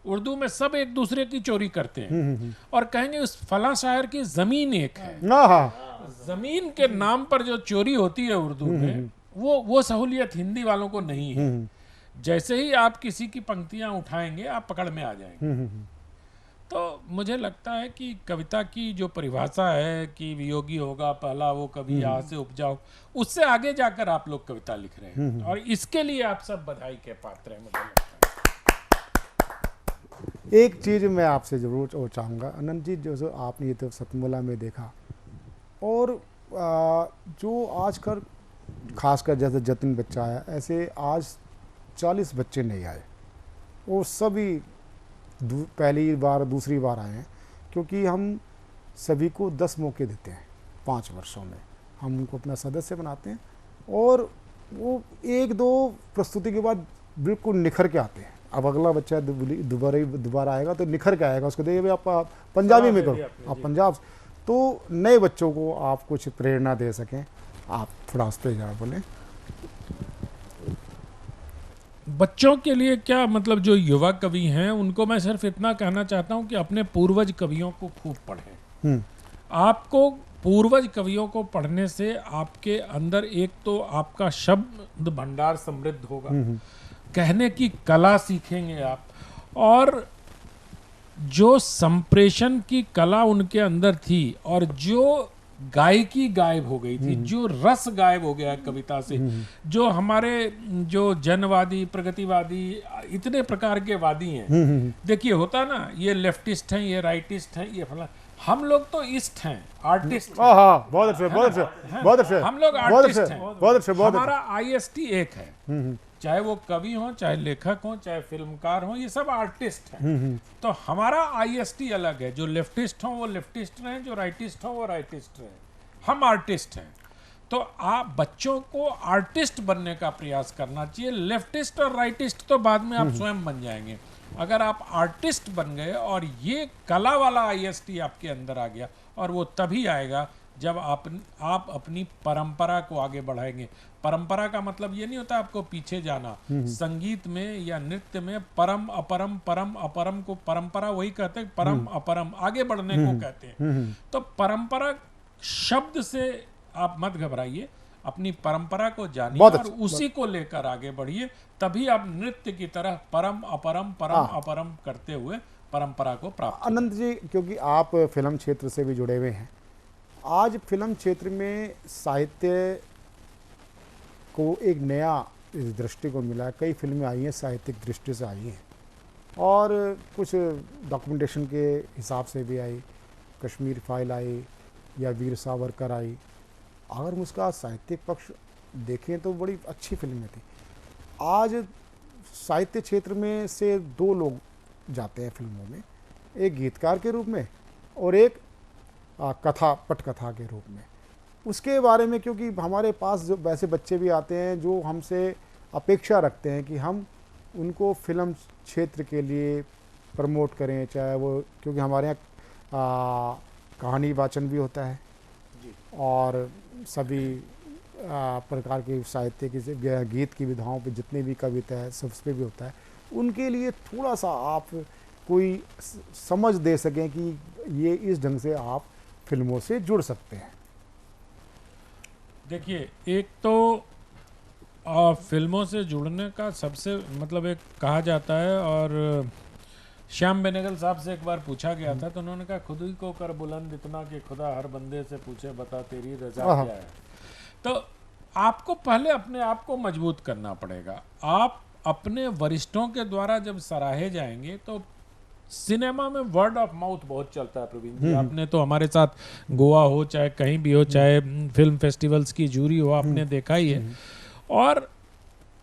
उर्दू में सब एक दूसरे की चोरी करते हैं और कहेंगे उस फला शायर की जमीन एक है। जमीन के नाम पर जो चोरी होती है उर्दू में, वो सहूलियत हिंदी वालों को नहीं है। जैसे ही आप किसी की पंक्तियां उठाएंगे, आप पकड़ में आ जाएंगे। तो मुझे लगता है कि कविता की जो परिभाषा है कि वियोगी होगा पहला वो कभी यहाँ से उपजाओ, उससे आगे जाकर आप लोग कविता लिख रहे हैं, और इसके लिए आप सब बधाई के पात्र हैं। मुझे लगता है एक चीज़ मैं आपसे ज़रूर चाहूँगा अनंत जी, जो आपने ये तो सतमोला में देखा, और जो आजकल खासकर जैसे जतिन बच्चा आया, ऐसे आज 40 बच्चे नहीं आए, वो सभी पहली बार दूसरी बार आए हैं, क्योंकि हम सभी को 10 मौके देते हैं 5 वर्षों में, हम उनको अपना सदस्य बनाते हैं, और वो 1-2 प्रस्तुति के बाद बिल्कुल निखर के आते हैं। अब अगला बच्चा दोबारा आएगा तो निखर के आएगा, उसको देखिए आप पंजाबी में करो, आप पंजाब, तो नए बच्चों को आप कुछ प्रेरणा दे सकें, आप थोड़ा उस पर जरा बोलें। बच्चों के लिए क्या मतलब, जो युवा कवि हैं उनको मैं सिर्फ इतना कहना चाहता हूं कि अपने पूर्वज कवियों को खूब पढ़ें। आपको पूर्वज कवियों को पढ़ने से आपके अंदर एक तो आपका शब्द भंडार समृद्ध होगा, कहने की कला सीखेंगे आप, और जो संप्रेषण की कला उनके अंदर थी और जो गायकी गायब हो गई थी, जो रस गायब हो गया कविता से, जो हमारे जो जनवादी प्रगतिवादी इतने प्रकार के वादी हैं, देखिए होता ना, ये लेफ्टिस्ट हैं, ये राइटिस्ट हैं, ये फला, हम लोग तो ईस्ट हैं, आर्टिस्ट। बहुत अच्छे, बहुत अच्छे, बहुत अच्छे, हम लोग आर्टिस्ट हैं, बहुत अच्छे, बहुत हमारा आईएसटी एक है, चाहे वो कवि हो, चाहे लेखक हो, चाहे फिल्मकार हो, ये सब आर्टिस्ट हैं। तो हमारा आईएसटी अलग है, जो लेफ्टिस्ट हो वो लेफ्टिस्ट रहे, जो राइटिस्ट हो वो राइटिस्ट रहे, हम आर्टिस्ट हैं। तो आप बच्चों को आर्टिस्ट बनने का प्रयास करना चाहिए। लेफ्टिस्ट और राइटिस्ट तो बाद में आप स्वयं बन जाएंगे। अगर आप आर्टिस्ट बन गए और ये कला वाला आईएसटी आपके अंदर आ गया, और वो तभी आएगा जब आप अपनी परंपरा को आगे बढ़ाएंगे। परंपरा का मतलब ये नहीं होता आपको पीछे जाना। संगीत में या नृत्य में परम अपरम, परम अपरम को परंपरा वही कहते हैं, परम अपरम आगे बढ़ने को कहते हैं। तो परंपरा शब्द से आप मत घबराइए, अपनी परंपरा को जानिए और उसी को लेकर आगे बढ़िए, तभी आप नृत्य की तरह परम अपरम, परम अपरम करते हुए परंपरा को प्राप्त। अनंत जी, क्योंकि आप फिल्म क्षेत्र से भी जुड़े हुए हैं, आज फिल्म क्षेत्र में साहित्य को एक नया दृष्टिकोण मिला है। कई फिल्में आई हैं साहित्यिक दृष्टि से आई हैं, और कुछ डॉक्यूमेंटेशन के हिसाब से भी आई, कश्मीर फाइल आई या वीर सावरकर आई। अगर हम उसका साहित्यिक पक्ष देखें तो बड़ी अच्छी फिल्में थी। आज साहित्य क्षेत्र में से दो लोग जाते हैं फिल्मों में, एक गीतकार के रूप में और एक कथा पटकथा के रूप में। उसके बारे में, क्योंकि हमारे पास जो वैसे बच्चे भी आते हैं जो हमसे अपेक्षा रखते हैं कि हम उनको फिल्म क्षेत्र के लिए प्रमोट करें, चाहे वो, क्योंकि हमारे यहाँ कहानी वाचन भी होता है और सभी प्रकार के साहित्य की गीत की विधाओं पे जितने भी कविता है सब उस पर भी होता है। उनके लिए थोड़ा सा आप कोई समझ दे सकें कि ये इस ढंग से आप फिल्मों से जुड़ सकते हैं। देखिए, एक तो फिल्मों से जुड़ने का सबसे मतलब एक कहा जाता है, और श्याम बेनेगल साहब से एक बार पूछा गया था तो उन्होंने कहा, खुद ही को कर बुलंद इतना कि खुदा हर बंदे से पूछे बता तेरी रजा क्या है। तो आपको पहले अपने आप को मजबूत करना पड़ेगा। आप अपने वरिष्ठों के द्वारा जब सराहे जाएंगे तो सिनेमा में वर्ड ऑफ माउथ बहुत चलता है प्रवीण जी। आपने तो हमारे साथ गोवा हो, चाहे कहीं भी हो, चाहे फिल्म फेस्टिवल्स की जूरी हो, आपने देखा ही है। और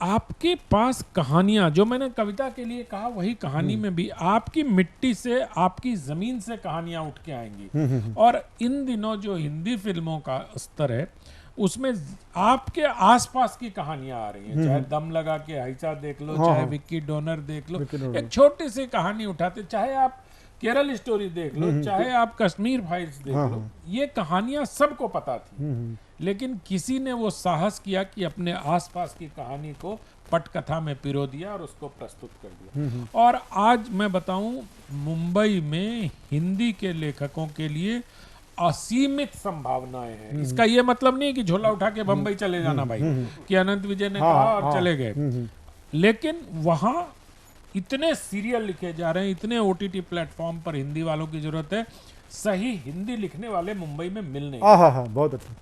आपके पास कहानियां, जो मैंने कविता के लिए कहा वही कहानी में भी आपकी मिट्टी से, आपकी जमीन से कहानियां उठ के आएंगी। और इन दिनों जो हिंदी फिल्मों का स्तर है उसमें आपके आसपास की कहानियां आ रही हैं। चाहे दम लगा के हाइचा देख लो, चाहे विक्की डोनर देख लो, एक छोटी सी कहानी उठाते, चाहे आप केरल स्टोरी देख लो, चाहे आप कश्मीर फाइल्स देख लो, ये कहानियां सबको पता थी, लेकिन किसी ने वो साहस किया कि अपने आसपास की कहानी को पटकथा में पिरो दिया और उसको प्रस्तुत कर दिया। और आज मैं बताऊं, मुंबई में हिंदी के लेखकों के लिए असीमित संभावनाएं हैं। इसका ये मतलब नहीं कि झोला उठा के बंबई चले जाना भाई, कि अनंत विजय ने कहा और चले गए, लेकिन वहां इतने सीरियल लिखे जा रहे हैं, इतने ओटीटी प्लेटफॉर्म पर हिंदी वालों की जरूरत है। सही हिंदी लिखने वाले मुंबई में मिल नहीं। बहुत अच्छा।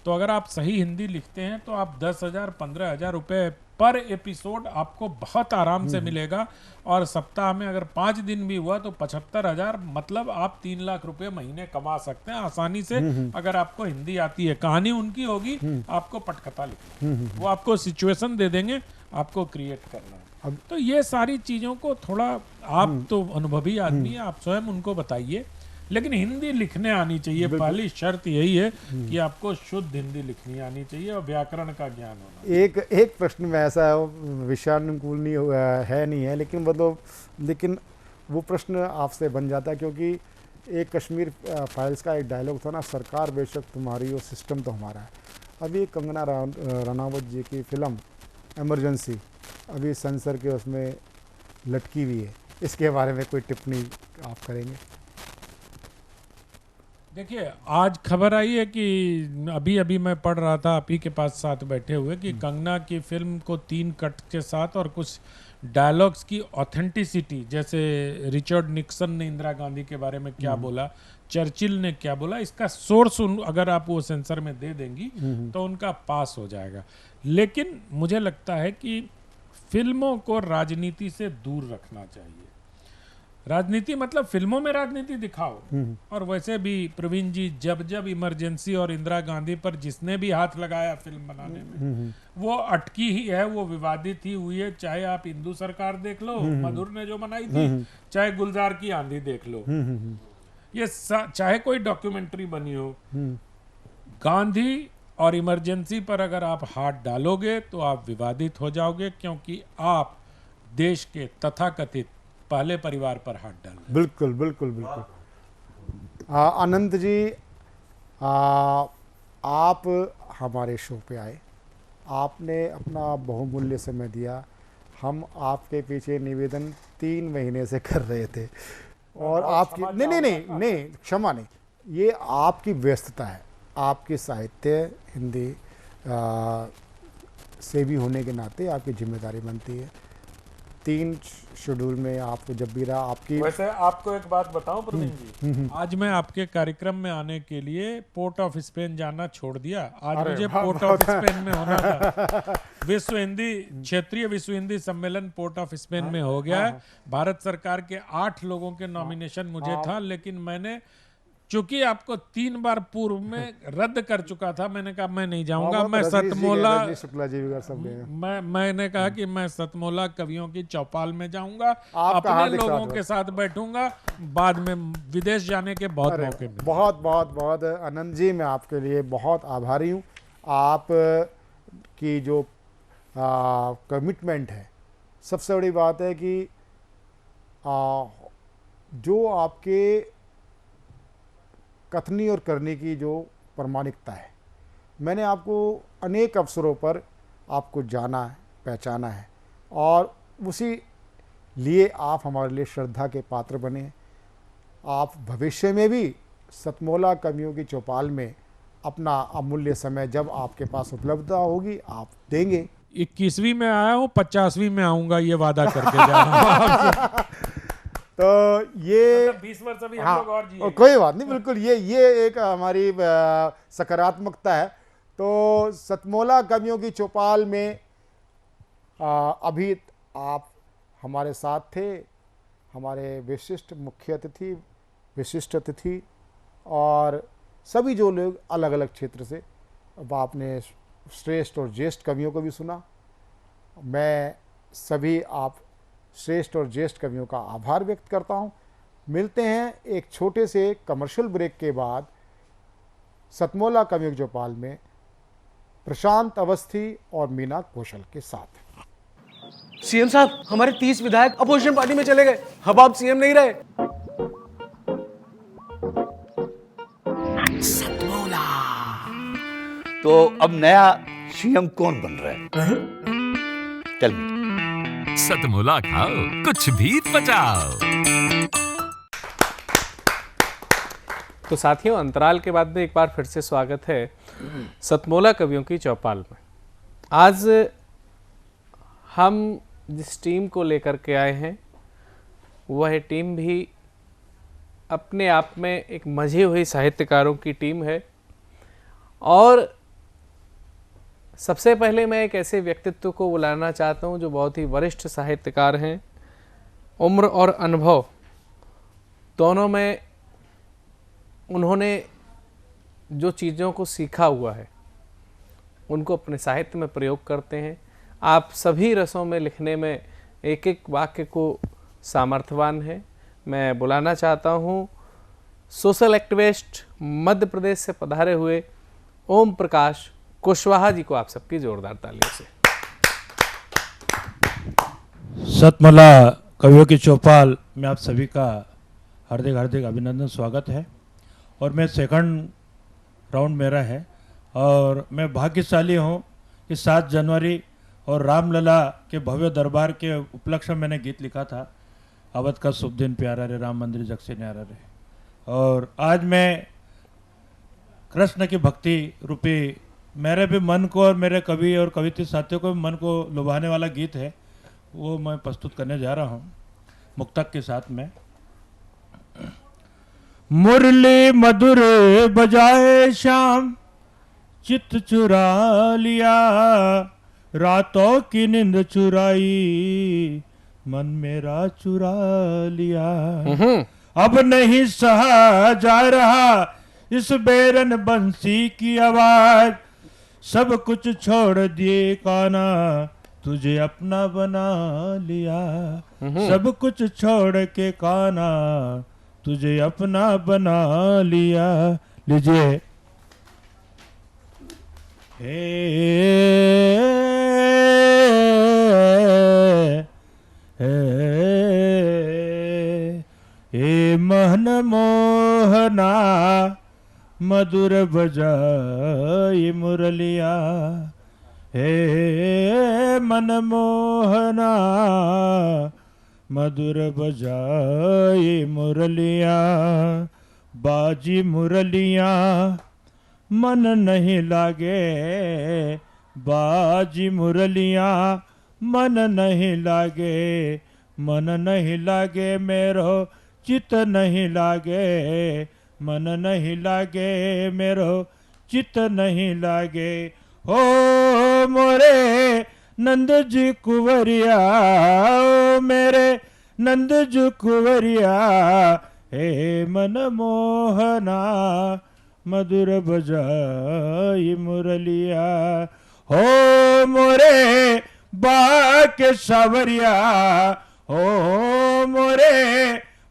तो अगर आप सही हिंदी लिखते हैं तो आप 10,000 15,000 रुपए पर एपिसोड आपको बहुत आराम से मिलेगा, और सप्ताह में अगर 5 दिन भी हुआ तो 75,000, मतलब आप 3 लाख रुपए महीने कमा सकते हैं आसानी से, अगर आपको हिंदी आती है। कहानी उनकी होगी, आपको पटकथा लिखना, वो आपको सिचुएशन दे देंगे, आपको क्रिएट करना है। तो ये सारी चीज़ों को थोड़ा, आप तो अनुभवी आदमी है, आप स्वयं उनको बताइए लेकिन हिंदी लिखने आनी चाहिए। पहली शर्त यही है कि आपको शुद्ध हिंदी लिखनी आनी चाहिए और व्याकरण का ज्ञान होना। एक प्रश्न में ऐसा विषयानुकूल नहीं है, लेकिन वो प्रश्न आपसे बन जाता है, क्योंकि एक कश्मीर फाइल्स का एक डायलॉग था ना, सरकार बेशक तुम्हारी और सिस्टम तो हमारा है। अभी कंगना रनावत जी की फिल्म इमरजेंसी अभी सेंसर के उसमें लटकी हुई है, इसके बारे में कोई टिप्पणी आप करेंगे? देखिए, आज खबर आई है कि अभी अभी मैं पढ़ रहा था आप ही के पास साथ बैठे हुए कि कंगना की फिल्म को 3 कट के साथ और कुछ डायलॉग्स की ऑथेंटिसिटी, जैसे रिचर्ड निक्सन ने इंदिरा गांधी के बारे में क्या बोला, चर्चिल ने क्या बोला, इसका सोर्स अगर आप वो सेंसर में दे देंगी तो उनका पास हो जाएगा। लेकिन मुझे लगता है कि फिल्मों को राजनीति से दूर रखना चाहिए। राजनीति मतलब फिल्मों में राजनीति दिखाओ, और वैसे भी प्रवीण जी, जब इमरजेंसी और इंदिरा गांधी पर जिसने भी हाथ लगाया फिल्म बनाने में, वो अटकी ही है, वो विवादित ही हुई है। चाहे आप हिंदू सरकार देख लो, मधुर ने जो बनाई थी, चाहे गुलजार की आंधी देख लो, ये चाहे कोई डॉक्यूमेंट्री बनी हो, गांधी और इमरजेंसी पर अगर आप हाथ डालोगे तो आप विवादित हो जाओगे, क्योंकि आप देश के तथाकथित पहले परिवार पर हाथ डाल। बिल्कुल बिल्कुल बिल्कुल। अनंत जी, आप हमारे शो पे आए, आपने अपना बहुमूल्य समय दिया। हम आपके पीछे निवेदन 3 महीने से कर रहे थे, और आपकी नहीं क्षमा नहीं, ये आपकी व्यस्तता है, आपकी साहित्य हिंदी से भी होने के नाते आपकी जिम्मेदारी बनती है। 3 शेड्यूल में आपको जब भी रहा आपकी। वैसे आपको एक बात बताऊं प्रवीण जी, आज मैं आपके कार्यक्रम में आने के लिए पोर्ट ऑफ स्पेन जाना छोड़ दिया। आज मुझे पोर्ट ऑफ स्पेन में होना था। विश्व हिंदी क्षेत्रीय विश्व हिंदी सम्मेलन पोर्ट ऑफ स्पेन में हो गया है। भारत सरकार के 8 लोगों के नॉमिनेशन मुझे था, लेकिन मैंने चूंकि आपको 3 बार पूर्व में रद्द कर चुका था, मैंने कहा मैं नहीं जाऊंगा। मैं सतमोला, मैंने कहा कि मैं सतमोला कवियों की चौपाल में जाऊंगा, अपने लोगों के साथ बैठूंगा। बाद में विदेश जाने के बहुत मौके मिले। बहुत बहुत बहुत आनंद जी, मैं आपके लिए बहुत आभारी हूँ। आप की जो कमिटमेंट है, सबसे बड़ी बात है कि जो आपके कथनी और करने की जो प्रामाणिकता है, मैंने आपको अनेक अवसरों पर आपको जाना है, पहचाना है, और उसी लिए आप हमारे लिए श्रद्धा के पात्र बने हैं। आप भविष्य में भी सतमोला कवियों की चौपाल में अपना अमूल्य समय जब आपके पास उपलब्धता होगी आप देंगे। 21वीं में आया हूँ, 50वीं में आऊँगा, ये वादा करके जा रहा हूँ। तो ये 20 वर्ष अभी हम लोग और जिएंगे। कोई बात नहीं, बिल्कुल ये एक हमारी सकारात्मकता है। तो सतमोला कवियों की चौपाल में अभी आप हमारे साथ थे, हमारे विशिष्ट मुख्य अतिथि, विशिष्ट अतिथि, और सभी जो लोग अलग अलग क्षेत्र से। अब आपने श्रेष्ठ और ज्येष्ठ कवियों को भी सुना। मैं सभी आप श्रेष्ठ और ज्येष्ठ कवियों का आभार व्यक्त करता हूं। मिलते हैं एक छोटे से कमर्शियल ब्रेक के बाद सतमोला कवियों की चौपाल में प्रशांत अवस्थी और मीना कौशल के साथ। सीएम साहब, हमारे 30 विधायक अपोजिशन पार्टी में चले गए, अब आप सीएम नहीं रहे। सतमोला। तो अब नया सीएम कौन बन रहा है? Tell me. सतमोला खाओ, कुछ भी पचाओ। तो साथियों, अंतराल के बाद में एक बार फिर से स्वागत है सतमोला कवियों की चौपाल में। आज हम जिस टीम को लेकर के आए हैं, वह टीम भी अपने आप में एक मजे हुई साहित्यकारों की टीम है। और सबसे पहले मैं एक ऐसे व्यक्तित्व को बुलाना चाहता हूं जो बहुत ही वरिष्ठ साहित्यकार हैं। उम्र और अनुभव दोनों में उन्होंने जो चीज़ों को सीखा हुआ है उनको अपने साहित्य में प्रयोग करते हैं। आप सभी रसों में लिखने में एक एक वाक्य को सामर्थ्यवान है। मैं बुलाना चाहता हूं सोशल एक्टिविस्ट मध्य प्रदेश से पधारे हुए ओम प्रकाश कुशवाहा जी को आप सबकी जोरदार तालियों से। सतमला कवियों की चौपाल में आप सभी का हार्दिक हार्दिक अभिनंदन, स्वागत है। और मैं सेकंड राउंड मेरा है और मैं भाग्यशाली हूँ कि 7 जनवरी और रामलला के भव्य दरबार के उपलक्ष्य में मैंने गीत लिखा था, अवध का शुभ दिन प्यारा रे, राम मंदिर जग से न्यारा रे। और आज मैं कृष्ण की भक्ति रूपी मेरे भी मन को और मेरे कवि और कवित्री साथियों को मन को लुभाने वाला गीत है, वो मैं प्रस्तुत करने जा रहा हूँ मुक्तक के साथ में। मुरली मधुर बजाए श्याम, चित्त चुरा लिया, रातों की नींद चुराई, मन मेरा चुरा लिया। अब नहीं सहा जा रहा इस बेरन बंसी की आवाज, सब कुछ छोड़ दिए काना, तुझे अपना बना लिया। सब कुछ छोड़ के काना, तुझे अपना बना लिया। लीजिए। हे मन मोहना मधुर बजाई मुरलिया, हे मन मोहना मधुर बजाई मुरलिया। बाजी मुरलिया मन नहीं लागे, बाजी मुरलिया मन नहीं लागे, मन नहीं लागे मेरो चित नहीं लागे, मन नहीं लागे मेरो चित नहीं लागे। हो मोरे नंद जी कुंवरिया, ओ मेरे नंद जी कुंवरिया, हे मन मोहना मधुर बजाई मुरलिया। हो मोरे बाक सावरिया, हो मोरे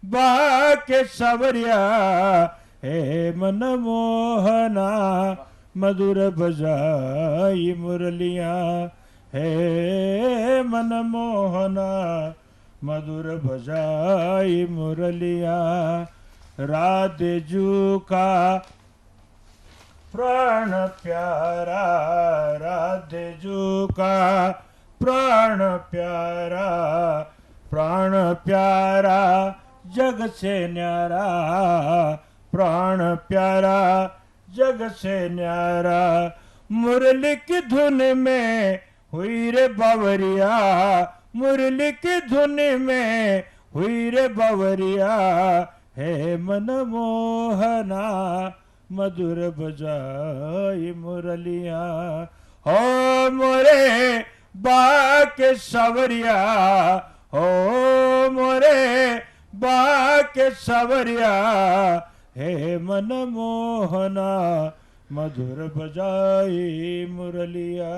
बाक सावरिया, हे मन मोहना मधुर बजाई मुरलिया, हे मन मोहना मधुर बजाई मुरलिया। राधे जू का प्राण प्यारा, राधे जू का प्राण प्यारा, प्राण प्यारा जग से न्यारा, प्राण प्यारा जग से न्यारा। मुरली की धुन में हुई रे बावरिया, मुरली की धुन में हुई रे बावरिया, हे मन मोहना मधुर बजाई मुरलिया। हो मोरे बाक सावरिया, हो मोरे बाक सावरिया, हे मन मोहना मधुर बजाई मुरलिया।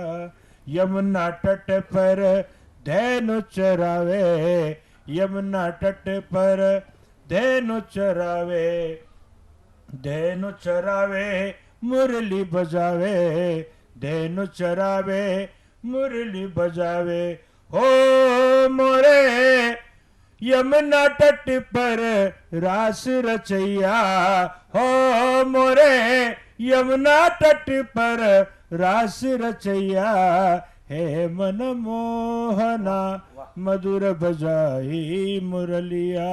यमुना तट पर धेनु चरावे, यमुना तट पर धेनु चरावे, धेनु चरावे मुरली बजावे, धेनु चरावे मुरली बजावे। हो मोरे यमुना तट पर रास रचैया, हो मोरे यमुना तट पर रास रचैया, हे मन मोहना मधुर बजाई मुरलिया।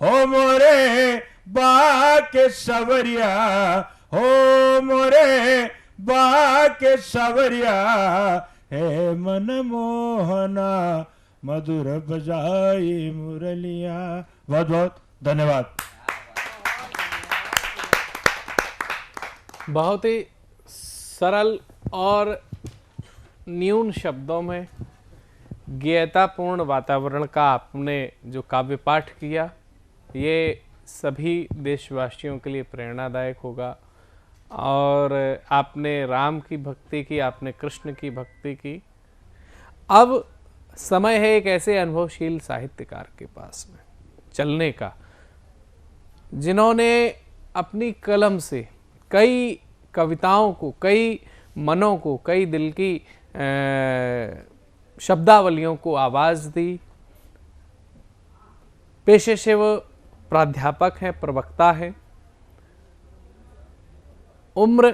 हो मोरे बाक सवरिया, हो मोरे बाक सवरिया, हे मन मोहना मधुर बजाई मुरलिया। बहुत बहुत धन्यवाद। बहुत ही सरल और न्यून शब्दों में गीयतापूर्ण वातावरण का आपने जो काव्य पाठ किया, ये सभी देशवासियों के लिए प्रेरणादायक होगा। और आपने राम की भक्ति की, आपने कृष्ण की भक्ति की। अब समय है एक ऐसे अनुभवशील साहित्यकार के पास में चलने का, जिन्होंने अपनी कलम से कई कविताओं को, कई मनों को, कई दिल की शब्दावलियों को आवाज़ दी। पेशे से वो प्राध्यापक हैं, प्रवक्ता हैं। उम्र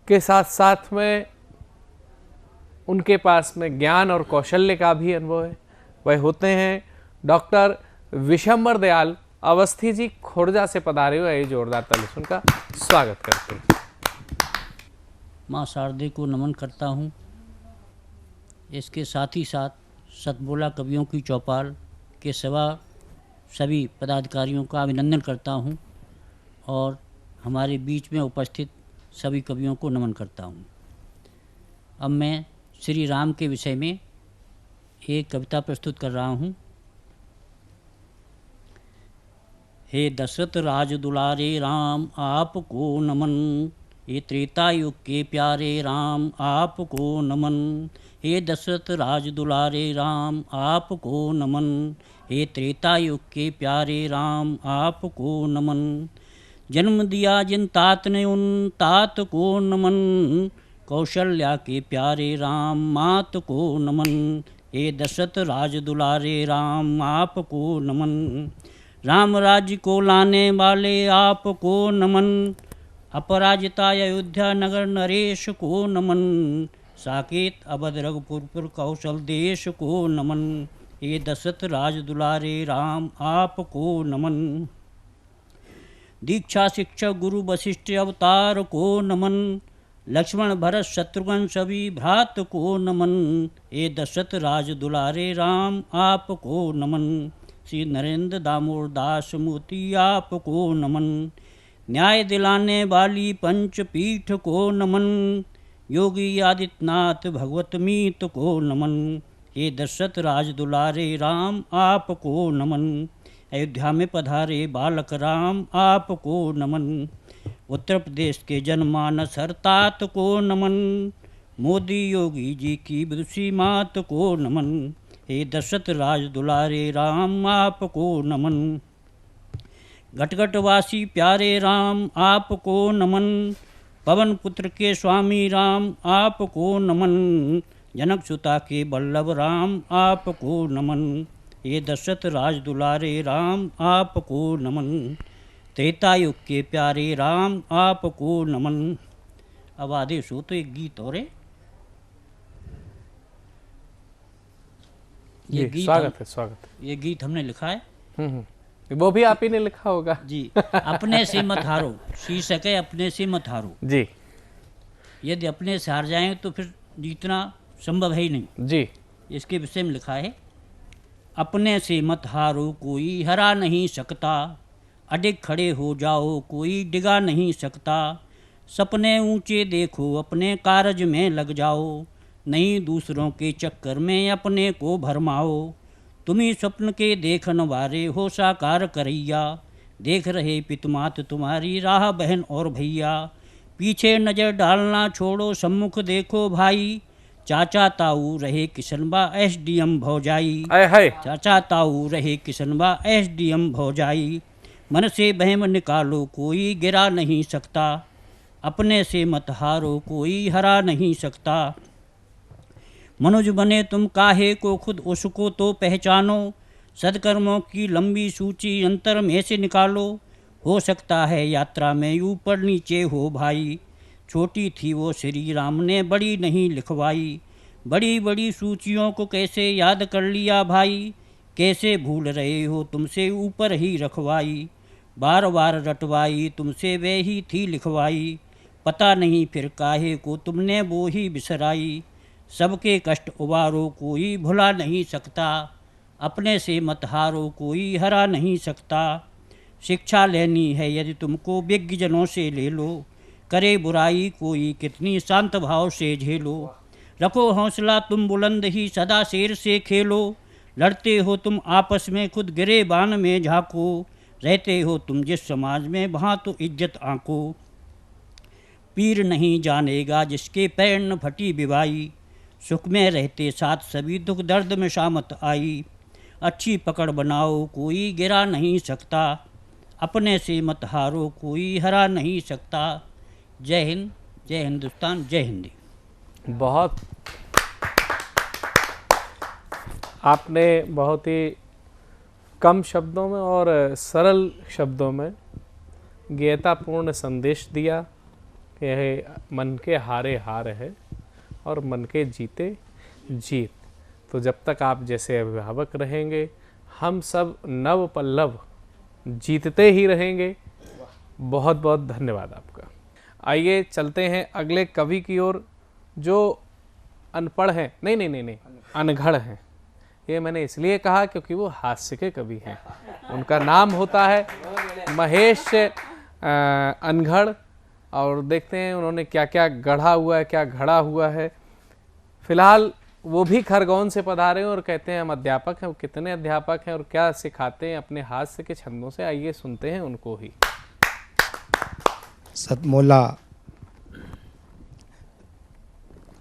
के साथ साथ में उनके पास में ज्ञान और कौशल्य का भी अनुभव है। वह होते हैं डॉक्टर विशंबर दयाल अवस्थी जी, खोरजा से पधारे हुए। जोरदार ताली से उनका स्वागत करते हैं। माँ शारदे को नमन करता हूँ। इसके साथ ही साथ सतमोला कवियों की चौपाल के सिवा सभी पदाधिकारियों का अभिनंदन करता हूँ और हमारे बीच में उपस्थित सभी कवियों को नमन करता हूँ। अब मैं श्री राम के विषय में एक कविता प्रस्तुत कर रहा हूँ। हे दशरथ राज दुलारे राम आपको नमन, हे त्रेता युग के प्यारे राम आपको नमन। हे दशरथ राज दुलारे राम आपको नमन, हे त्रेता युग के प्यारे राम आपको नमन। जन्म दिया जिन तात ने उन तात को नमन, कौशल्या के प्यारे राम मात को नमन। हे दशरथ राज दुलारे राम आपको नमन। राम राज्य को लाने वाले आपको नमन, अपराजिता अयोध्या नगर नरेश को नमन। साकेत अवध रघुपुर कौशल देश को नमन। ये दशरथ राज दुलारे राम आपको नमन। दीक्षा शिक्षक गुरु वशिष्ठ अवतार को नमन, लक्ष्मण भरत शत्रुघ्न सभी भ्रात को नमन। ये दशरथ राज दुलारे राम आपको नमन। श्री नरेंद्र दामोदर दास मोती आपको नमन। न्याय दिलाने वाली पंचपीठ को नमन, योगी आदित्यनाथ भगवत मीत को नमन। ये दशरथ राज दुलारे राम आपको नमन। अयोध्या में पधारे बालक राम आपको नमन। उत्तर प्रदेश के जनमानस हरतात को नमन, मोदी योगी जी की विदुषी मात को नमन। हे दशरथ राज दुलारे राम आपको नमन। घटघटवासी प्यारे राम आपको नमन, पवन पुत्र के स्वामी राम आपको नमन। जनक सुता के बल्लभ राम आपको नमन। ये दशरथ राज दुलारे राम आपको नमन। त्रेता युग के प्यारे राम आपको नमन। अब आदेश हो तो एक गीत और है। ये गीत स्वागत है। ये गीत हमने लिखा है। वो भी आप ही ने लिखा होगा जी। अपने से मत हारो, शीर्षक है अपने से मत हारो जी। यदि अपने से हार जाएं तो फिर जीतना संभव है ही नहीं जी। इसके विषय में लिखा है। अपने से मत हारो कोई हरा नहीं सकता, अडिग खड़े हो जाओ कोई डिगा नहीं सकता। सपने ऊंचे देखो अपने कारज में लग जाओ, नहीं दूसरों के चक्कर में अपने को भरमाओ। तुम्ही स्वप्न के देखन वारे हो साकार करैया, देख रहे पितमात तुम्हारी राह बहन और भैया। पीछे नज़र डालना छोड़ो सम्मुख देखो भाई, चाचा ताऊ रहे किशनबा एसडीएम भौजाई। चाचा ताऊ रहे किशनबा एसडीएम भौजाई। मन से बहम निकालो कोई गिरा नहीं सकता, अपने से मत हारो कोई हरा नहीं सकता। मनुज बने तुम काहे को खुद उसको तो पहचानो, सदकर्मों की लंबी सूची अंतर में से निकालो। हो सकता है यात्रा में ऊपर नीचे हो भाई, छोटी थी वो श्री राम ने बड़ी नहीं लिखवाई। बड़ी बड़ी सूचियों को कैसे याद कर लिया भाई, कैसे भूल रहे हो तुमसे ऊपर ही रखवाई। बार बार रटवाई तुमसे वे ही थी लिखवाई, पता नहीं फिर काहे को तुमने वो ही बिसराई। सबके कष्ट उबारो कोई भुला नहीं सकता, अपने से मत हारो कोई हरा नहीं सकता। शिक्षा लेनी है यदि तुमको विज्ञजनों से ले लो, करे बुराई कोई कितनी शांत भाव से झेलो। रखो हौसला तुम बुलंद ही सदा शेर से खेलो, लड़ते हो तुम आपस में खुद गिरे बान में झांको। रहते हो तुम जिस समाज में वहाँ तो इज्जत आंको। पीर नहीं जानेगा जिसके पैर न फटी बिवाई, सुख में रहते साथ सभी दुख दर्द में शामत आई। अच्छी पकड़ बनाओ कोई गिरा नहीं सकता, अपने से मत हारो कोई हरा नहीं सकता। जय हिंद, जय हिंदुस्तान, जय हिंदी। बहुत आपने बहुत ही कम शब्दों में और सरल शब्दों में गीतापूर्ण संदेश दिया कि यह मन के हारे हार है और मन के जीते जीत। तो जब तक आप जैसे अभिभावक रहेंगे, हम सब नव पल्लव जीतते ही रहेंगे। बहुत बहुत धन्यवाद आपका। आइए चलते हैं अगले कवि की ओर, जो अनपढ़ हैं, नहीं, अनघड़ हैं। ये मैंने इसलिए कहा क्योंकि वो हास्य के कवि हैं। उनका नाम होता है महेश अनघड़, और देखते हैं उन्होंने क्या क्या गढ़ा हुआ है, क्या घड़ा हुआ है। फिलहाल वो भी खरगोन से पधारे और कहते हैं हम अध्यापक हैं। वो कितने अध्यापक हैं और क्या सिखाते हैं अपने हास्य के छंदों से, आइए सुनते हैं उनको ही।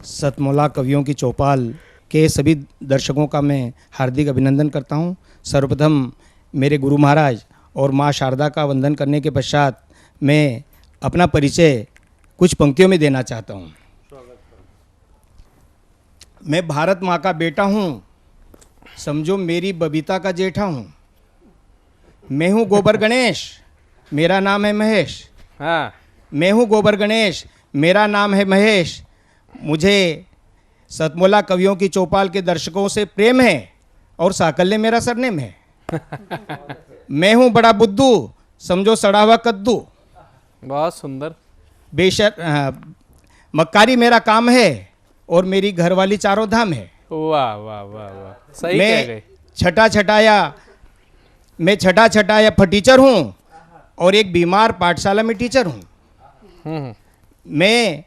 सतमोला कवियों की चौपाल के सभी दर्शकों का मैं हार्दिक अभिनंदन करता हूं। सर्वप्रथम मेरे गुरु महाराज और माँ शारदा का वंदन करने के पश्चात मैं अपना परिचय कुछ पंक्तियों में देना चाहता हूं। मैं भारत माँ का बेटा हूँ, समझो मेरी बबीता का जेठा हूँ। मैं हूँ गोबर गणेश, मेरा नाम है महेश। हाँ, मैं हूँ गोबर गणेश, मेरा नाम है महेश। मुझे सतमोला कवियों की चौपाल के दर्शकों से प्रेम है और साकल्य मेरा सरनेम है। मैं हूँ बड़ा बुद्धू, समझो सड़ा हुआ कद्दू। बहुत सुंदर। बेशक मक्कारी मेरा काम है और मेरी घरवाली चारों धाम है। वाह वाह वाह वाह, सही कह गए। मैं छठा छटाया फटीचर हूँ और एक बीमार पाठशाला में टीचर हूँ। मैं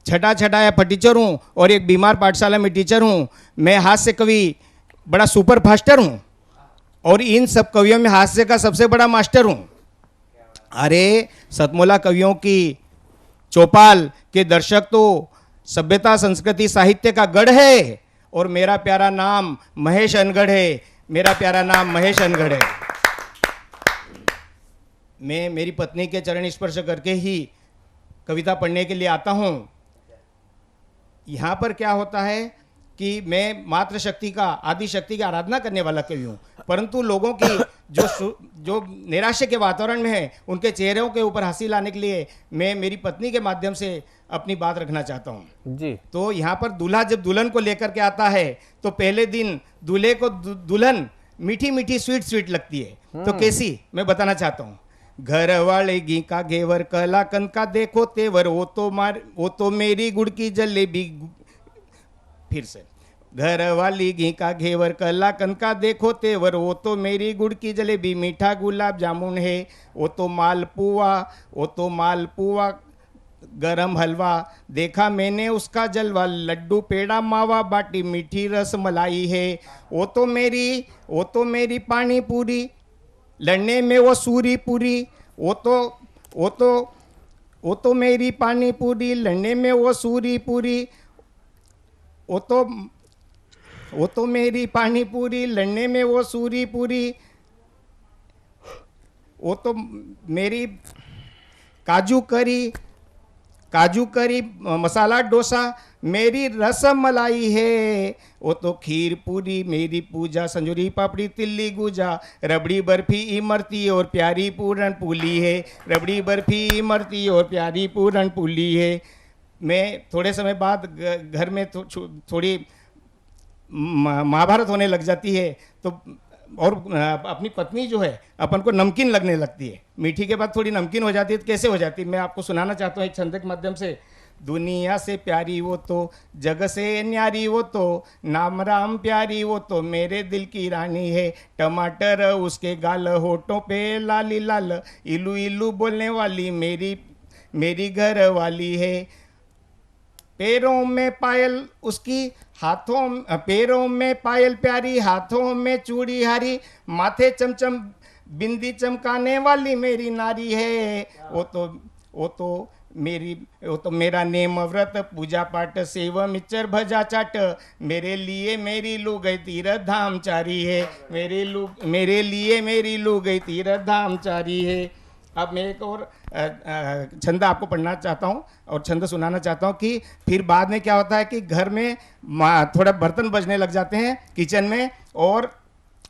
छठा छटाया फटीचर हूँ और एक बीमार पाठशाला में टीचर हूँ। मैं हास्य कवि बड़ा सुपर फास्टर हूँ और इन सब कवियों में हास्य का सबसे बड़ा मास्टर हूँ। अरे सतमोला कवियों की चौपाल के दर्शक तो सभ्यता संस्कृति साहित्य का गढ़ है और मेरा प्यारा नाम महेश अनगढ़ है। मेरा प्यारा नाम महेश अनगढ़ है। मैं मेरी पत्नी के चरण स्पर्श करके ही कविता पढ़ने के लिए आता हूँ। यहाँ पर क्या होता है कि मैं मातृ शक्ति का, आदि शक्ति की आराधना करने वाला कवि हूँ, परंतु लोगों की जो निराशा के वातावरण में है उनके चेहरों के ऊपर हंसी लाने के लिए मैं मेरी पत्नी के माध्यम से अपनी बात रखना चाहता हूँ जी। तो यहाँ पर दूल्हा जब दुल्हन को लेकर के आता है तो पहले दिन दूल्हे को दुल्हन मीठी मीठी स्वीट लगती है। तो कैसी, मैं बताना चाहता हूँ। घर वाले घी का घेवर कलाकंद का देखो तेवर, वो तो मेरी गुड़ की जलेबी। फिर से, घर वाली घी का घेवर कलाकंद का देखो तेवर, वो तो मेरी गुड़ की जलेबी। मीठा गुलाब जामुन है, वो तो मालपुआ गरम हलवा, देखा मैंने उसका जलवा। लड्डू पेड़ा मावा बाटी मीठी रस मलाई है, वो तो मेरी पानी पूरी, लड़ने में वो सूरी पूरी। वो तो मेरी पानी पूरी, लड़ने में वो सूरी पूरी। वो तो मेरी पानी पूरी, लड़ने में वो सूरी पूरी। वो तो मेरी काजू करी मसाला डोसा, मेरी रसम मलाई है। वो तो खीर पूरी मेरी पूजा, संजूरी पापड़ी तिल्ली गुजा। रबड़ी बर्फी इमरती और प्यारी पूरन पूली है, रबड़ी बर्फी इमरती और प्यारी पूरन पूली है। मैं थोड़े समय बाद घर में थोड़ी महाभारत होने लग जाती है तो और अपनी पत्नी जो है अपन को नमकीन लगने लगती है। मीठी के बाद थोड़ी नमकीन हो जाती है। तो कैसे हो जाती है मैं आपको सुनाना चाहता हूँ एक छंद के माध्यम से। दुनिया से प्यारी वो तो, जग से न्यारी वो तो, नाम राम प्यारी वो तो मेरे दिल की रानी है। टमाटर उसके गाल, होठों पे लाली लाल, इलू इलू बोलने वाली मेरी घर वाली है। पैरों में पायल उसकी, पैरों में पायल प्यारी, हाथों में चूड़ी हारी, माथे चमचम बिंदी चमकाने वाली मेरी नारी है। वो तो मेरी वो तो मेरा नेम व्रत पूजा पाठ सेवा मिच्चर भजा चाट, मेरे लिए मेरी लू गई तीर्थ धाम चारी है, मेरे लिए मेरी लू गई तीर्थ धाम चारी है। अब मैं एक और छंद आपको पढ़ना चाहता हूँ और छंद सुनाना चाहता हूँ कि फिर बाद में क्या होता है कि घर में थोड़ा बर्तन बजने लग जाते हैं किचन में और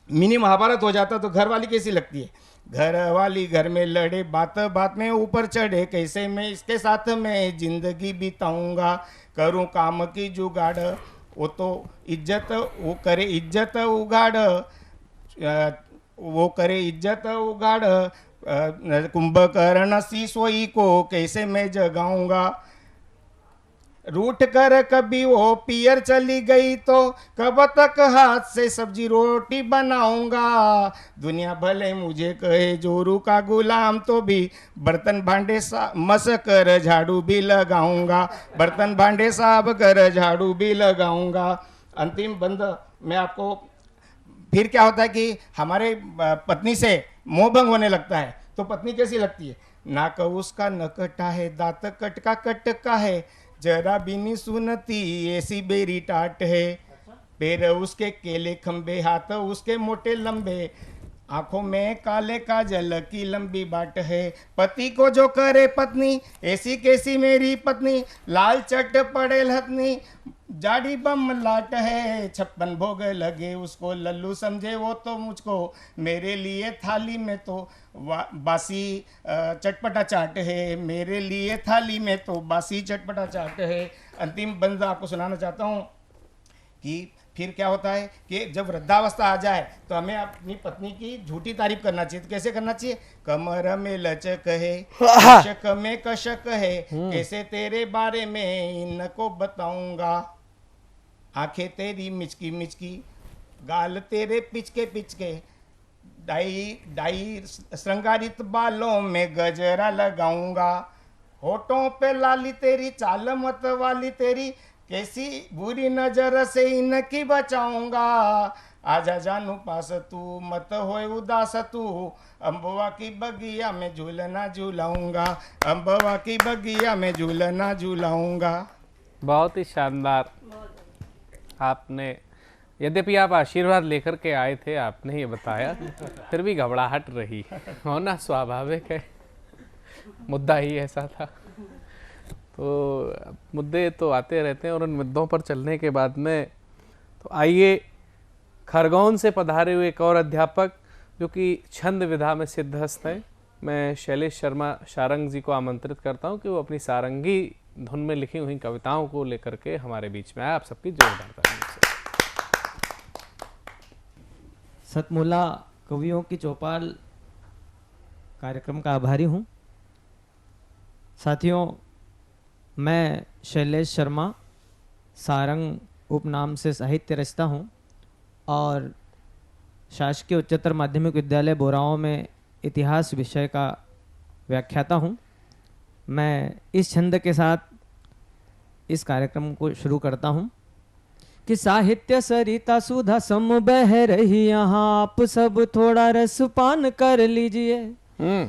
मिनी महाभारत हो जाता, तो घर वाली कैसी लगती है। घर वाली घर में लड़े बात बात में ऊपर चढ़े, कैसे मैं इसके साथ मैं जिंदगी बिताऊंगा, करूं काम की जुगाड़, वो तो इज्जत वो करे इज्जत उगाड़, वो करे इज्जत उगाड़, कुंभकर्ण सी सोई को कैसे मैं जगाऊंगा, रूठ कर कभी वो पियर चली गई तो कब तक हाथ से सब्जी रोटी बनाऊंगा, दुनिया भले मुझे कहे जोरू का गुलाम तो भी बर्तन भांडे मस कर झाड़ू भी लगाऊंगा, बर्तन भांडे साफ कर झाड़ू भी लगाऊंगा। अंतिम बंद मैं आपको, फिर क्या होता है कि हमारे पत्नी से मोह भंग होने लगता है, तो पत्नी कैसी लगती है, नाक उसका नकटा है, दांत कटका कटका है, जरा भी नहीं सुनती ऐसी बेरी टाट है, पैर उसके केले खंबे, हाथ उसके मोटे लंबे, आंखों में काले काजल की लंबी बाट है, पति को जो करे पत्नी ऐसी कैसी मेरी पत्नी, लाल चट पड़े हथनी जाड़ी बम लाट है, 56 भोग लगे उसको लल्लू समझे वो तो मुझको, मेरे लिए थाली में तो बासी चटपटा चाट है, मेरे लिए थाली में तो बासी चटपटा चाट है। अंतिम बंद आपको सुनाना चाहता हूँ कि फिर क्या होता है कि जब वृद्धावस्था आ जाए तो हमें अपनी पत्नी की झूठी तारीफ करना चाहिए। तो कैसे करना चाहिए, कमर में लचक है, कशक में कशक है, कैसे तेरे बारे में इनको बताऊंगा, आंखें तेरी मिचकी मिचकी, गाल तेरे पिचके पिचके, डाई डाई श्रृंगारित बालों में गजरा लगाऊंगा, होठों पे लाली तेरी, चाल मत वाली तेरी, कैसी बुरी नजर से इनकी बचाऊंगा, आजा जानू पास तू मत होए उदास तू, अम्बवा की बगिया में झूलना झूलाऊंगा, अम्बवा की बगिया में झूलना झूलाऊंगा। बहुत ही शानदार। आपने, यद्यपि आप आशीर्वाद लेकर के आए थे, आपने ये बताया, फिर भी घबराहट रही होना स्वाभाविक है, मुद्दा ही ऐसा था। तो मुद्दे तो आते रहते हैं और उन मुद्दों पर चलने के बाद में तो आइए खरगोन से पधारे हुए एक और अध्यापक जो कि छंद विधा में सिद्धहस्त हैं, मैं शैलेश शर्मा सारंग जी को आमंत्रित करता हूं कि वो अपनी सारंगी धुन में लिखी हुई कविताओं को लेकर के हमारे बीच में आए। आप सबकी जोरदार तालियों से। सतमोला कवियों की चौपाल कार्यक्रम का आभारी हूं। साथियों, मैं शैलेश शर्मा सारंग उपनाम से साहित्य रचता हूं और शासकीय उच्चतर माध्यमिक विद्यालय बोराओं में इतिहास विषय का व्याख्याता हूं। मैं इस छंद के साथ इस कार्यक्रम को शुरू करता हूं कि साहित्य सरिता सुधा सम बह रही, यहाँ आप सब थोड़ा रस पान कर लीजिए।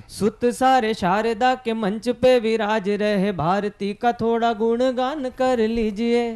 सुत सारे शारदा के मंच पे विराज रहे, भारती का थोड़ा गुणगान कर लीजिए।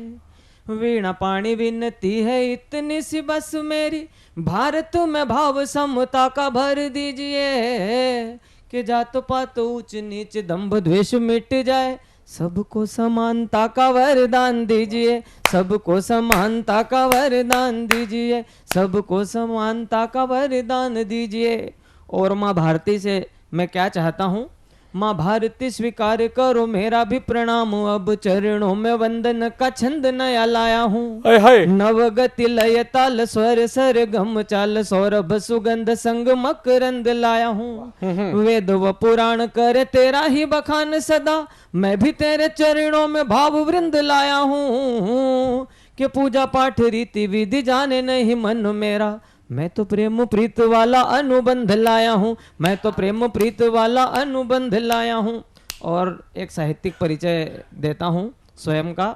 वीणा पाणी विनती है इतनी सी बस मेरी, भारत में भाव समता का भर दीजिए कि जात पात ऊंच नीच दंभ द्वेष मिट जाए, सबको समानता का वरदान दीजिए, सबको समानता का वरदान दीजिए, सबको समानता का वरदान दीजिए। और माँ भारती से मैं क्या चाहता हूँ, माँ भारती स्वीकार करो मेरा भी प्रणाम, अब चरणों में वंदन का छंद नया लाया हूँ। नवगति लय ताल स्वर सर गम चाल, सौरभ सुगंध संग मकरंद लाया हूँ। वेद व पुराण करे तेरा ही बखान सदा, मैं भी तेरे चरणों में भाव वृंद लाया हूँ। कि पूजा पाठ रीति विधि जाने नहीं मन मेरा, मैं तो प्रेम प्रीत वाला अनुबंध लाया हूँ, मैं तो प्रेम प्रीत वाला अनुबंध लाया हूँ। और एक साहित्यिक परिचय देता हूँ स्वयं का।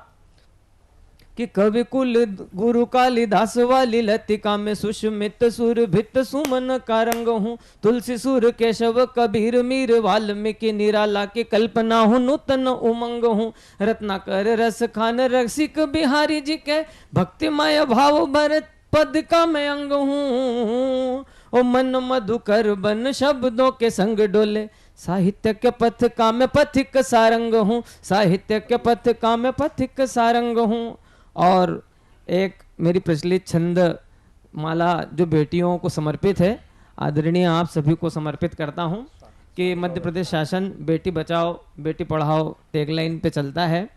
कि कवि कुल गुरु कालिदास वाली लतिका में सुष्मित सुर भित सुमन का रंग हूँ। तुलसी सुर केशव कबीर मीर वाल्मीकि निराला की कल्पना हूँ, नूतन उमंग हूँ। रत्नाकर रस खान रसिक बिहारी जी के भक्तिमय भाव भरत पद का मैं अंग हूँ। ओ मन मधुकर बन शब्दों के संग डोले, साहित्य के पथ का मैं पथिक सारंग हूँ। साहित्य के पथ का मैं पथिक सारंग हूँ। और एक मेरी प्रचलित छंद माला जो बेटियों को समर्पित है, आदरणीय आप सभी को समर्पित करता हूँ कि मध्य प्रदेश शासन बेटी बचाओ बेटी पढ़ाओ टैगलाइन पे चलता है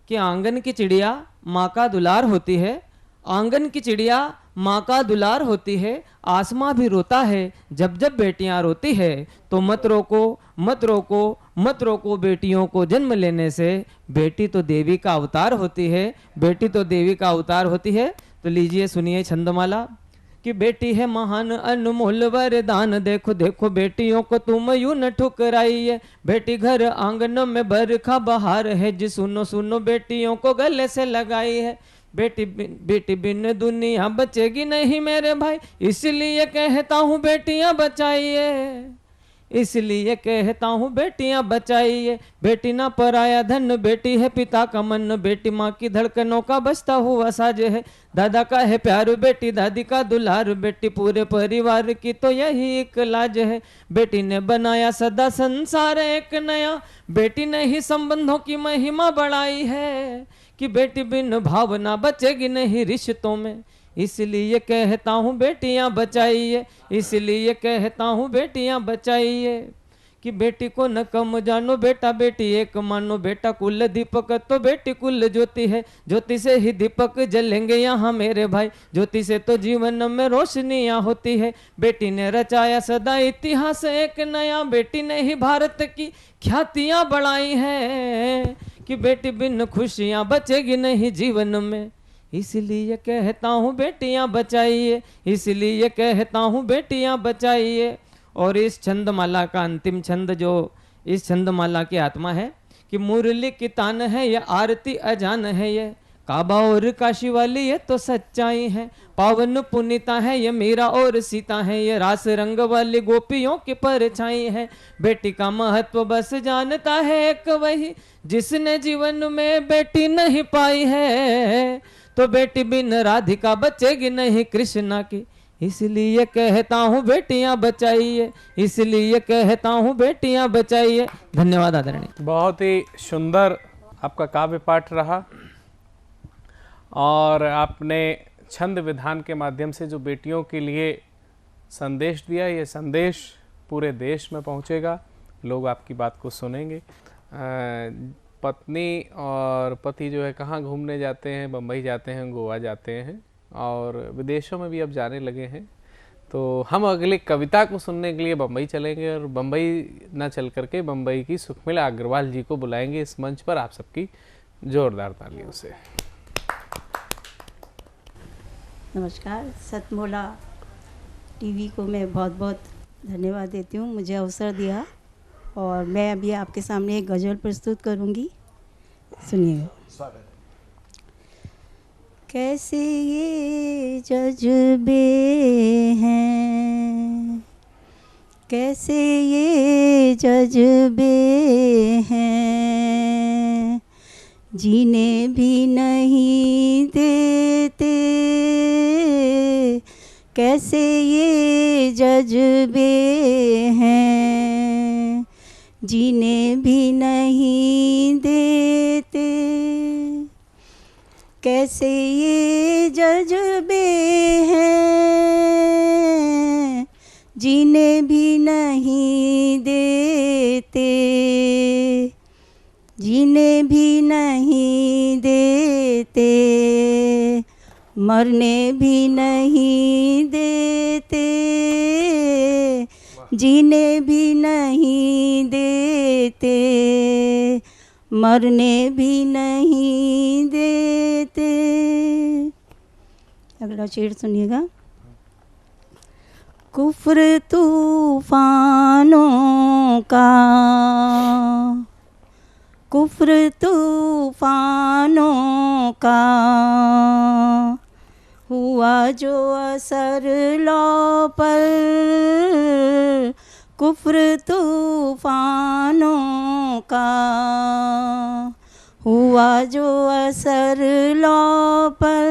कि आंगन की चिड़िया माँ का दुलार होती है, आंगन की चिड़िया माँ का दुलार होती है, आसमां भी रोता है जब जब बेटियां रोती है। तो मत रोको मत रोको मत रोको बेटियों को जन्म लेने से, बेटी तो देवी का अवतार होती है, बेटी तो देवी का अवतार होती है। तो लीजिए सुनिए छंदमाला कि बेटी है महान अनमोल वरदान, देखो देखो बेटियों को तुम यूं न ठुकराइए। बेटी घर आंगन में बरखा बहार है जी, सुनो सुनो बेटियों को गले से लगाई है। बेटी बिन दुनिया बचेगी नहीं मेरे भाई, इसलिए कहता हूँ बेटियां बचाइए, इसलिए कहता हूँ बेटियां बचाइए। बेटी ना पराया धन, बेटी है पिता का मन, बेटी माँ की धड़कनों का बसता हुआ साज है। दादा का है प्यार, बेटी दादी का दुलार, बेटी पूरे परिवार की तो यही एक लाज है। बेटी ने बनाया सदा संसार एक नया, बेटी ने ही संबंधों की महिमा बढ़ाई है कि बेटी बिन भावना बचेगी नहीं रिश्तों में, इसलिए कहता हूँ बेटियां बचाइए, इसलिए कहता हूँ बेटियां बचाइए। कि बेटी को न कम जानो बेटा बेटी एक मानो, बेटा कुल दीपक तो बेटी कुल ज्योति है, ज्योति से ही दीपक जलेंगे यहाँ मेरे भाई, ज्योति से तो जीवन में रोशनियाँ होती है। बेटी ने रचाया सदा इतिहास एक नया, बेटी ने ही भारत की ख्यातियाँ बढ़ाई है कि बेटी बिन खुशियाँ बचेगी नहीं जीवन में, इसलिए कहता हूँ बेटियां बचाइए, इसलिए कहता हूँ बेटियां बचाइए। और इस छंदमाला का अंतिम छंद जो इस छंदमाला की आत्मा है कि मुरली की तान है ये आरती अजान है, ये काबा और काशी वाली ये तो सच्चाई है, पावन पुनीता है ये मीरा और सीता है, ये रास रंग वाली गोपियों की परछाई है। बेटी का महत्व बस जानता है एक वही, जिसने जीवन में बेटी नहीं पाई है, तो बेटी बिन राधिका बचेगी नहीं कृष्णा की, इसलिए कहता हूँ बेटियां बचाइए, इसलिए कहता हूँ बेटियां बचाइए। धन्यवाद आदरणीय। बहुत ही सुंदर आपका काव्य पाठ रहा और आपने छंद विधान के माध्यम से जो बेटियों के लिए संदेश दिया, ये संदेश पूरे देश में पहुंचेगा, लोग आपकी बात को सुनेंगे। पत्नी और पति जो है कहाँ घूमने जाते हैं, बम्बई जाते हैं, गोवा जाते हैं और विदेशों में भी अब जाने लगे हैं। तो हम अगली कविता को सुनने के लिए बम्बई चलेंगे और बम्बई ना चल करके बम्बई की सुखमिला अग्रवाल जी को बुलाएंगे इस मंच पर, आप सबकी जोरदार तालियों से। नमस्कार, सतमोला टीवी को मैं बहुत बहुत धन्यवाद देती हूँ, मुझे अवसर दिया। और मैं अभी आपके सामने एक गज़ल प्रस्तुत करूँगी, सुनिएगा। कैसे ये जज्बे हैं, कैसे ये जज्बे हैं, जीने भी नहीं देते, कैसे ये जज्बे हैं, जीने भी नहीं देते, कैसे ये जज्बे हैं, जीने भी नहीं देते, जीने भी नहीं देते, मरने भी नहीं देते, जीने भी नहीं देते, मरने भी नहीं देते। अगला शेर सुनिएगा। कुफ्र तूफानों का, कुफ्र तूफानों का हुआ जो असर लो पर, कुफ्र तूफानों का हुआ जो असर लो पर,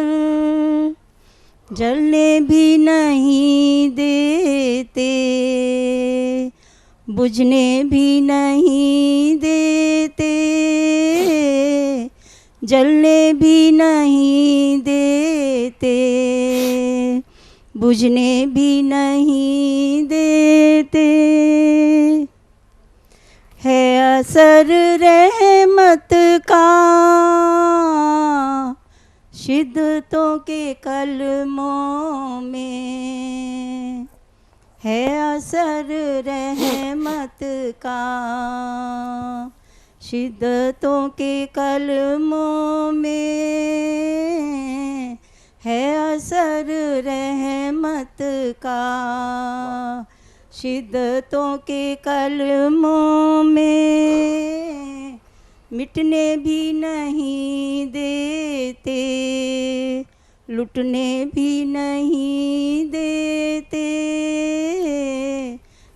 जलने भी नहीं देते, बुझने भी नहीं देते, जलने भी नहीं देते, बुझने भी नहीं देते। है असर रहमत का शिद्दतों के कलमों में, है असर रहमत का शिद्दतों के कलमों में, है असर रहमत का शिद्दतों के कलमों में। मिटने भी नहीं देते, लुटने भी नहीं देते,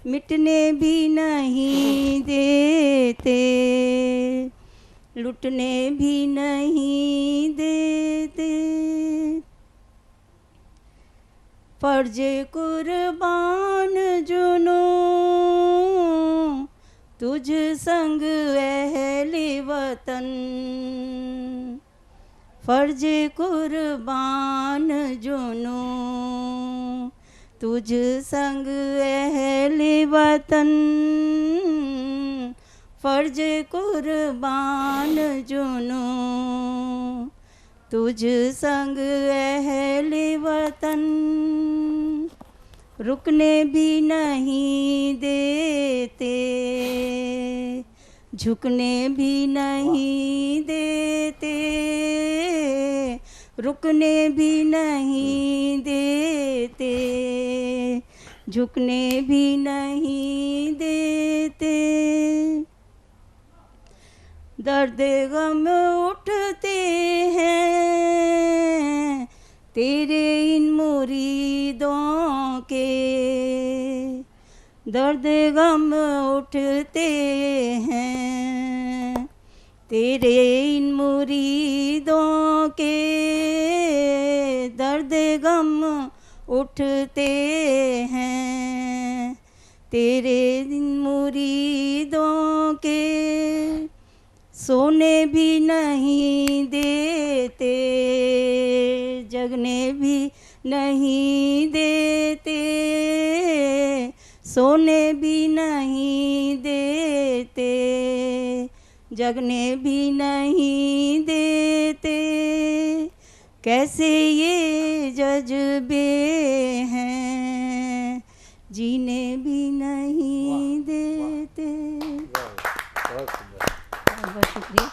मिटने भी नहीं देते, लुटने भी नहीं देते। फर्ज कुर्बान जुनू तुझ संग अहले वतन, फर्ज कुर्बान जुनू तुझ संग अहले वतन, फर्ज कुर्बान जुनू तुझ संग अहले वतन। रुकने भी नहीं देते, झुकने भी नहीं देते, रुकने भी नहीं देते, झुकने भी नहीं देते। दर्द गम उठते हैं तेरे इन मुरीदों के, दर्द गम उठते हैं तेरे इन मुरीदों के, दर्द गम उठते हैं तेरे इन मुरीदों के। सोने भी नहीं देते, जगने भी नहीं देते, सोने भी नहीं देते, जगने भी नहीं देते। कैसे ये जज्बे हैं जीने भी नहीं देते। बहुत शुक्रिया।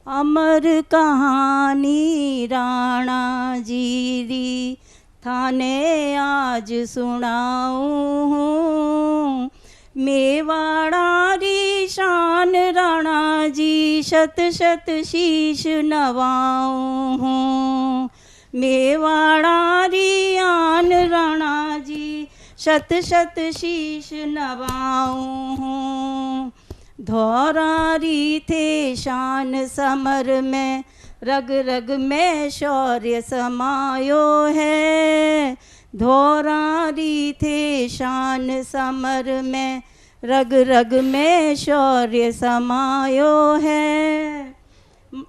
अमर कहानी राणा जीरी थाने आज सुनाऊं हूँ, मेवाड़ा री शान राणा जी शत शत शीश नवाऊं हूँ, मेवाड़ा री आन राणा जी शत शत शीश नवाऊं हूँ। धौरारी थे शान समर में, रग रग में शौर्य समायो है, धौरारी थे शान समर में, रग रग में शौर्य समायो है।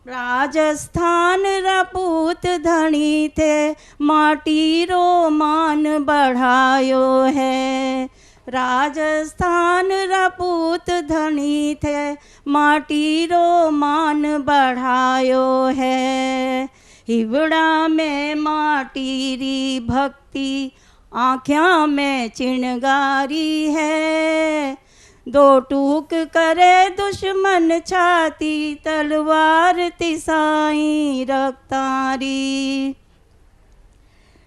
राजस्थान रपूत धनी थे, माटी रो मान बढ़ायो है, राजस्थान रपूत धनी थे, माटी रो मान बढ़ायो है। हिवड़ा में माटी री भक्ति, आँख्या में चिणगारी है, दो टूक करे दुश्मन छाती, तलवार तिसाई रफ्तारी।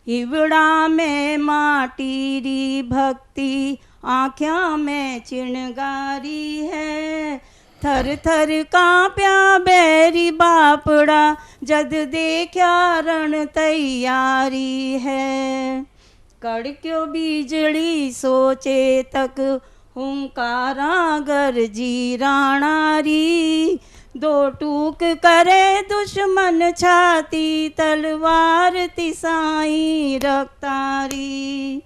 हिवड़ा में माटी री भक्ति, आँख्या में चिणगारी है, थर थर कांप्या बैरी बापड़ा जद देखा रण तैयारी है। कड़क्यो बिजली सोचे तक हुंकारा गरजी राणारी। दो टूक करे दुश्मन छाती तलवार तिसाई रफ्तारी।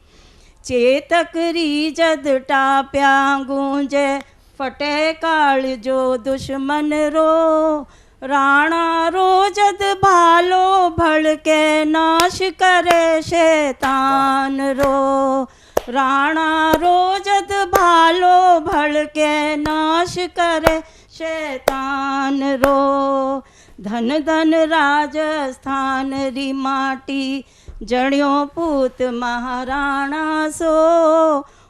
चेतकरी जद टाप्या गूंजे फटे काल जो दुश्मन रो। राणा रो जद भालो भड़के नाश करे शैतान रो। राणा रो जद भालो भड़के नाश करे शैतान रो। धन धन राजस्थान री माटी जड़ियो पूत महाराणा सो।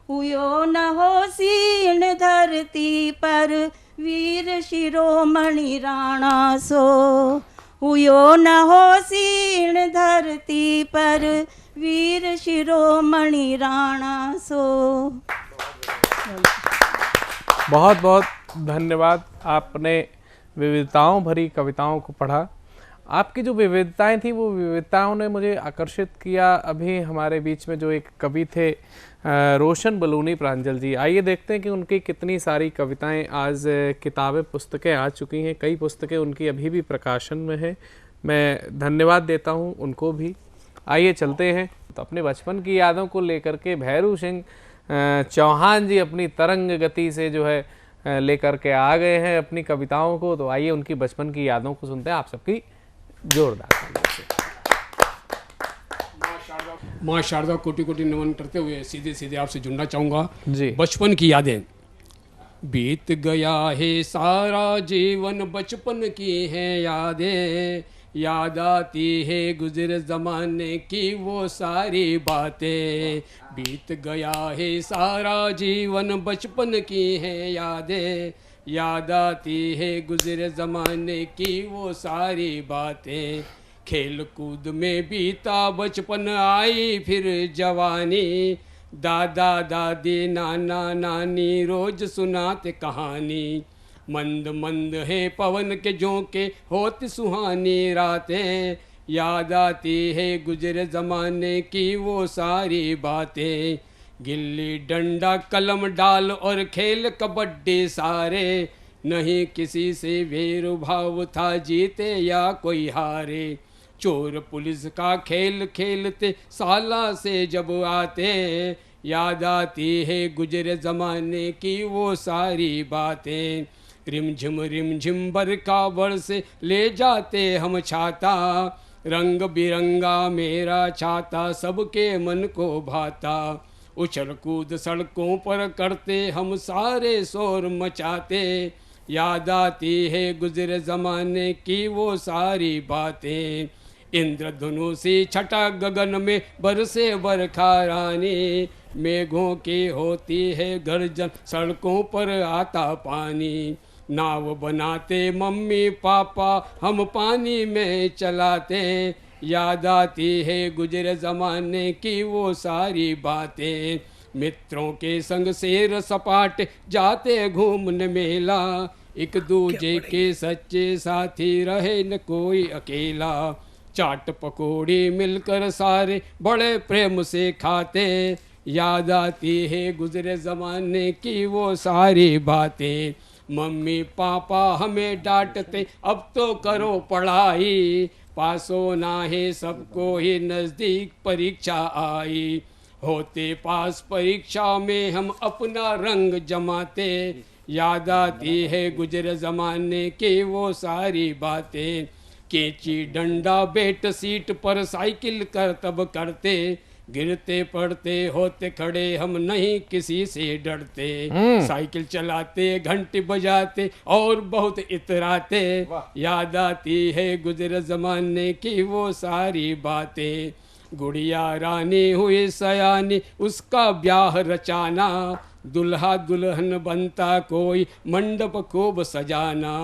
हुयो न हो सीण धरती पर वीर शिरोमणि राणा सो। हुयो न हो सीण धरती पर वीर शिरोमणि राणा सो। बहुत बहुत धन्यवाद। आपने विविधताओं भरी कविताओं को पढ़ा। आपकी जो विविधताएं थी वो विविधताओं ने मुझे आकर्षित किया। अभी हमारे बीच में जो एक कवि थे रोशन बलूनी प्रांजल जी, आइए देखते हैं कि उनकी कितनी सारी कविताएं आज किताबें पुस्तकें आ चुकी हैं। कई पुस्तकें उनकी अभी भी प्रकाशन में हैं। मैं धन्यवाद देता हूं उनको भी। आइए चलते हैं तो अपने बचपन की यादों को लेकर के भैरू सिंह चौहान जी अपनी तरंग गति से जो है लेकर के आ गए हैं अपनी कविताओं को। तो आइए उनकी बचपन की यादों को सुनते हैं आप सबकी जोरदार। माँ शारदा कोटि कोटि नमन करते हुए सीधे सीधे आपसे जुड़ना चाहूँगा जी। बचपन की यादें। बीत गया है सारा जीवन बचपन की है यादें। याद आती है गुजरे ज़माने की वो सारी बातें। बीत गया है सारा जीवन बचपन की है यादें। याद आती है गुजरे ज़माने की वो सारी बातें। खेल कूद में बीता बचपन आई फिर जवानी। दादा दादी नाना नानी रोज सुनाते कहानी। मंद मंद है पवन के झोंके होती सुहानी रातें। याद आती है गुजरे ज़माने की वो सारी बातें। गिल्ली डंडा कलम डाल और खेल कबड्डी सारे। नहीं किसी से भेदभाव था जीते या कोई हारे। चोर पुलिस का खेल खेलते साला से जब आते। याद आती है गुजरे ज़माने की वो सारी बातें। रिमझिम बरखा बरसे ले जाते हम छाता। रंग बिरंगा मेरा छाता सबके मन को भाता। उछल कूद सड़कों पर करते हम सारे शोर मचाते। याद आती है गुजरे ज़माने की वो सारी बातें। इंद्रधनुषी छटा गगन में बरसे बरखा रानी। मेघों की होती है गर्जन सड़कों पर आता पानी। नाव बनाते मम्मी पापा हम पानी में चलाते। याद आती है गुजरे ज़माने की वो सारी बातें। मित्रों के संग सैर सपाटे जाते घूमने मेला। एक दूजे के सच्चे साथी रहे न कोई अकेला। चाट पकौड़ी मिलकर सारे बड़े प्रेम से खाते। याद आती है गुजरे ज़माने की वो सारी बातें। मम्मी पापा हमें डांटते अब तो करो पढ़ाई। पास होना है सबको ही नज़दीक परीक्षा आई। होते पास परीक्षा में हम अपना रंग जमाते। याद आती है गुजरे ज़माने की वो सारी बातें। केंची डंडा बेट सीट पर साइकिल कर तब करते। गिरते पड़ते होते खड़े हम नहीं किसी से डरते। साइकिल चलाते घंटी बजाते और बहुत इतराते। याद आती है गुजरे ज़माने की वो सारी बातें। गुड़िया रानी हुई सयानी उसका ब्याह रचाना। दुल्हा दुल्हन बनता कोई मंडप खूब सजाना।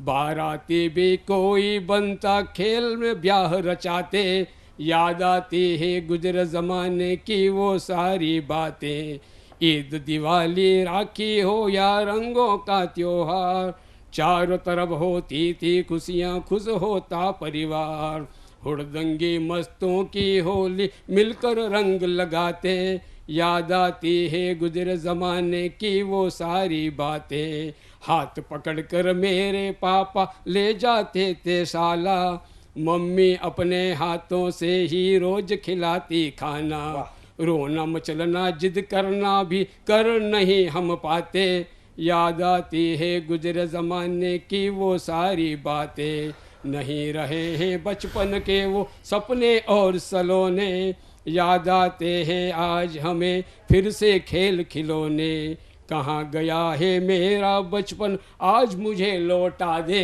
बाराती भी कोई बनता खेल में ब्याह रचाते। याद आती है गुजरे ज़माने की वो सारी बातें। ईद दिवाली राखी हो या रंगों का त्योहार। चारों तरफ होती थी खुशियाँ, खुश होता परिवार। हुड़दंगी मस्तों की होली मिलकर रंग लगाते, याद आती है गुजरे ज़माने की वो सारी बातें। हाथ पकड़कर मेरे पापा ले जाते थे शाला, मम्मी अपने हाथों से ही रोज खिलाती खाना। रोना मचलना जिद करना भी कर नहीं हम पाते, याद आती है गुजरे ज़माने की वो सारी बातें। नहीं रहे हैं बचपन के वो सपने और सलोने, याद आते हैं आज हमें फिर से खेल खिलौने। कहाँ गया है मेरा बचपन आज मुझे लौटा दे,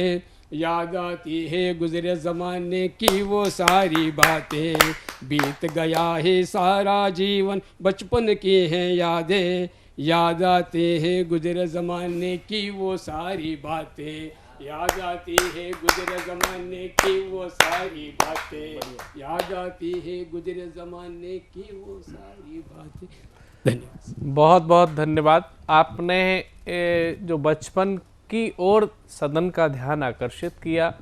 याद आती है गुजरे ज़माने की वो सारी बातें। बीत गया है सारा जीवन बचपन की हैं यादें, याद आते हैं गुजरे ज़माने की वो सारी बातें। याद आती है गुजरे ज़माने की वो सारी बातें, याद आती है गुजरे ज़माने की वो सारी बातें। धन्यवाद। बहुत बहुत धन्यवाद। आपने जो बचपन की ओर सदन का ध्यान आकर्षित किया।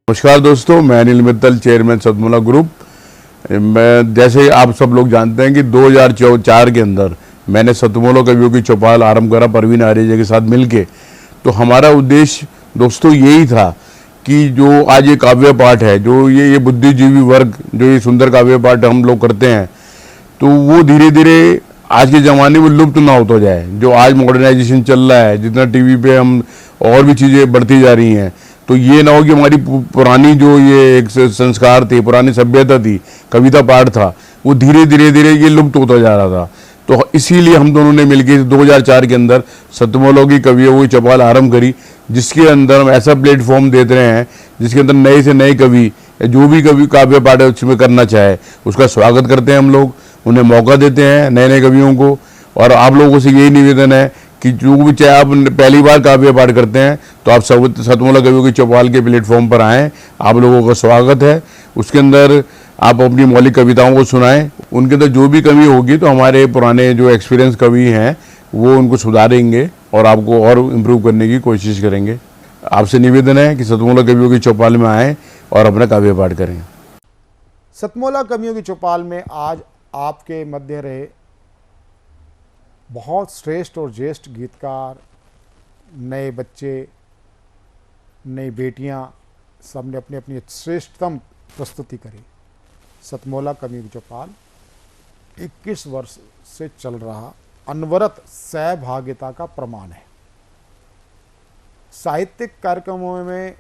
नमस्कार दोस्तों, मैं अनिल मित्तल, चेयरमैन सतमोला ग्रुप। मैं जैसे आप सब लोग जानते हैं कि 2004 के अंदर मैंने सतमोला कवियों की चौपाल आरंभ करा परवीन आर्य के साथ मिलके। तो हमारा उद्देश्य दोस्तों यही था कि जो आज ये काव्य पाठ है, जो ये बुद्धिजीवी वर्ग जो ये सुंदर काव्य पाठ हम लोग करते हैं, तो वो धीरे धीरे आज के ज़माने में लुप्त ना होता जाए। जो आज मॉडर्नाइजेशन चल रहा है, जितना टीवी पे हम और भी चीज़ें बढ़ती जा रही हैं, तो ये ना हो कि हमारी पुरानी जो ये एक संस्कार थे, पुरानी सभ्यता थी, कविता पाठ था, वो धीरे धीरे ये लुप्त होता जा रहा था। तो इसीलिए हम दोनों ने मिलकर 2004 के अंदर सतमोला की कवियों की चौपाल आरंभ करी, जिसके अंदर हम ऐसा प्लेटफॉर्म देते रहे हैं जिसके अंदर नए से नए कवि जो भी कवि काव्य पाठ उसमें करना चाहे उसका स्वागत करते हैं हम लोग, उन्हें मौका देते हैं नए नए कवियों को। और आप लोगों से यही निवेदन है कि जो भी चाहे आप पहली बार काव्य पाठ करते हैं तो आप सब सतमोला कवियों की चौपाल के प्लेटफॉर्म पर आएँ, आप लोगों का स्वागत है। उसके अंदर आप अपनी मौलिक कविताओं को सुनाएं, उनके अंदर जो भी कमी होगी तो हमारे पुराने जो एक्सपीरियंस कवि हैं वो उनको सुधारेंगे और आपको और इम्प्रूव करने की कोशिश करेंगे। आपसे निवेदन है कि सतमोला कवियों की चौपाल में आएँ और अपना काव्य पाठ करें। सतमोला कवियों की चौपाल में आज आपके मध्य रहे बहुत श्रेष्ठ और ज्येष्ठ गीतकार, नए बच्चे, नई बेटियां, सब ने अपनी अपनी श्रेष्ठतम प्रस्तुति करी। सतमोला कवियों की चौपाल 21 वर्ष से चल रहा अनवरत सहभागिता का प्रमाण है। साहित्यिक कार्यक्रमों में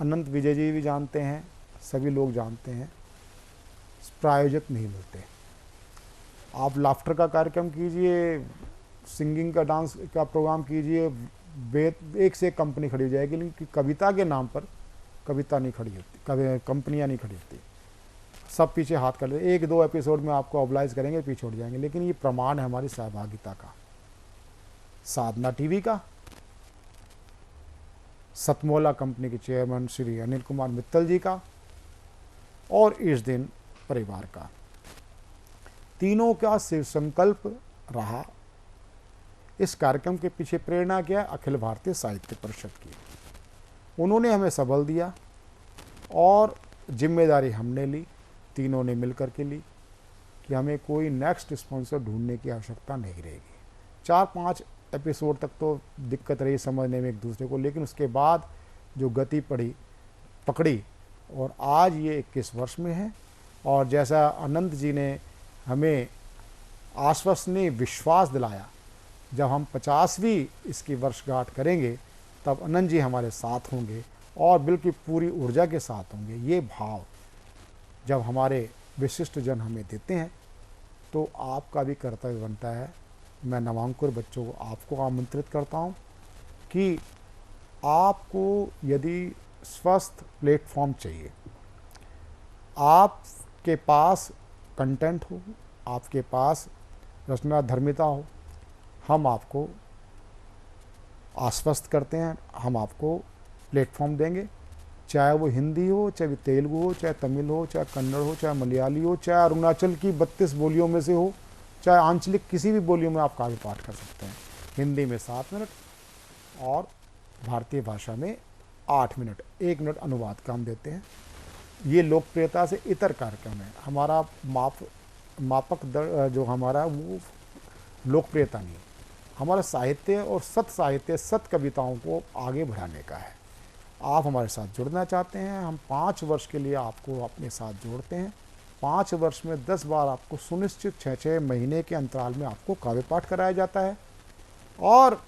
अनंत विजय जी भी जानते हैं, सभी लोग जानते हैं, प्रायोजक नहीं मिलते। आप लाफ्टर का कार्यक्रम कीजिए, सिंगिंग का, डांस का प्रोग्राम कीजिए, एक से एक कंपनी खड़ी हो जाएगी, लेकिन कविता के नाम पर कविता नहीं खड़ी होती, कंपनियां नहीं खड़ी होती, सब पीछे हाथ कर लेते। एक दो एपिसोड में आपको ऑब्लाइज करेंगे, पीछे उड़ जाएंगे। लेकिन ये प्रमाण है हमारी सहभागिता का, साधना टीवी का, सतमोला कंपनी के चेयरमैन श्री अनिल कुमार मित्तल जी का और इस दिन परिवार का। तीनों का शिव संकल्प रहा। इस कार्यक्रम के पीछे प्रेरणा क्या? अखिल भारतीय साहित्य परिषद की। उन्होंने हमें सबल दिया और जिम्मेदारी हमने ली, तीनों ने मिलकर के ली कि हमें कोई नेक्स्ट स्पॉन्सर ढूंढने की आवश्यकता नहीं रहेगी। 4-5 एपिसोड तक तो दिक्कत रही समझने में एक दूसरे को, लेकिन उसके बाद जो गति पकड़ी और आज ये 21 वर्ष में है। और जैसा अनंत जी ने हमें आश्वसनीय विश्वास दिलाया, जब हम 50वीं इसकी वर्षगांठ करेंगे तब अनंत जी हमारे साथ होंगे और बिल्कुल पूरी ऊर्जा के साथ होंगे। ये भाव जब हमारे विशिष्ट जन हमें देते हैं तो आपका भी कर्तव्य बनता है। मैं नवांकुर बच्चों को आपको आमंत्रित करता हूँ कि आपको यदि स्वस्थ प्लेटफॉर्म चाहिए, आपके पास कंटेंट हो, आपके पास रचना धर्मिता हो, हम आपको आश्वस्त करते हैं, हम आपको प्लेटफॉर्म देंगे। चाहे वो हिंदी हो, चाहे तेलुगु हो, चाहे तमिल हो, चाहे कन्नड़ हो, चाहे मलयाली हो, चाहे अरुणाचल की 32 बोलियों में से हो, चाहे आंचलिक किसी भी बोलियों में आप काव्य पाठ कर सकते हैं। हिंदी में 7 मिनट और भारतीय भाषा में 8 मिनट, 1 मिनट अनुवाद का हम देते हैं। ये लोकप्रियता से इतर कार्यक्रम है। हमारा मापक दर जो हमारा वो लोकप्रियता नहीं, हमारा साहित्य और सत साहित्य, सत कविताओं को आगे बढ़ाने का है। आप हमारे साथ जुड़ना चाहते हैं, हम 5 वर्ष के लिए आपको अपने साथ जोड़ते हैं। 5 वर्ष में 10 बार आपको सुनिश्चित 6-6 महीने के अंतराल में आपको काव्य पाठ कराया जाता है और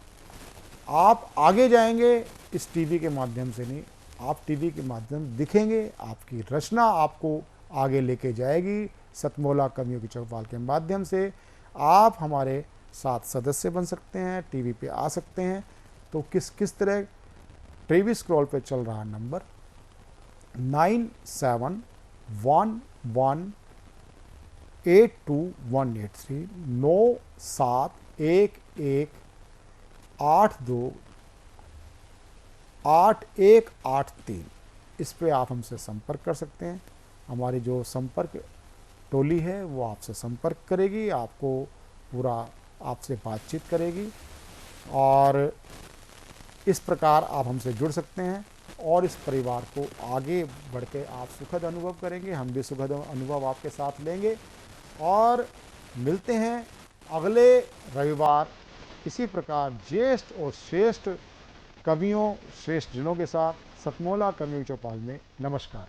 आप आगे जाएंगे। इस टीवी के माध्यम से नहीं, आप टीवी के माध्यम दिखेंगे, आपकी रचना आपको आगे लेके जाएगी। सतमोला कवियों की चौपाल के माध्यम से आप हमारे साथ सदस्य बन सकते हैं, टीवी पे आ सकते हैं। तो किस तरह? टीवी स्क्रॉल पे चल रहा नंबर 9711828183 9711828183। इस पे आप हमसे संपर्क कर सकते हैं। हमारी जो संपर्क टोली है वो आपसे संपर्क करेगी, आपको पूरा आपसे बातचीत करेगी और इस प्रकार आप हमसे जुड़ सकते हैं और इस परिवार को आगे बढ़ के आप सुखद अनुभव करेंगे, हम भी सुखद अनुभव आपके साथ लेंगे और मिलते हैं अगले रविवार इसी प्रकार ज्येष्ठ और श्रेष्ठ कवियों, श्रेष्ठ जनों के साथ सतमोला कवियों की चौपाल में। नमस्कार।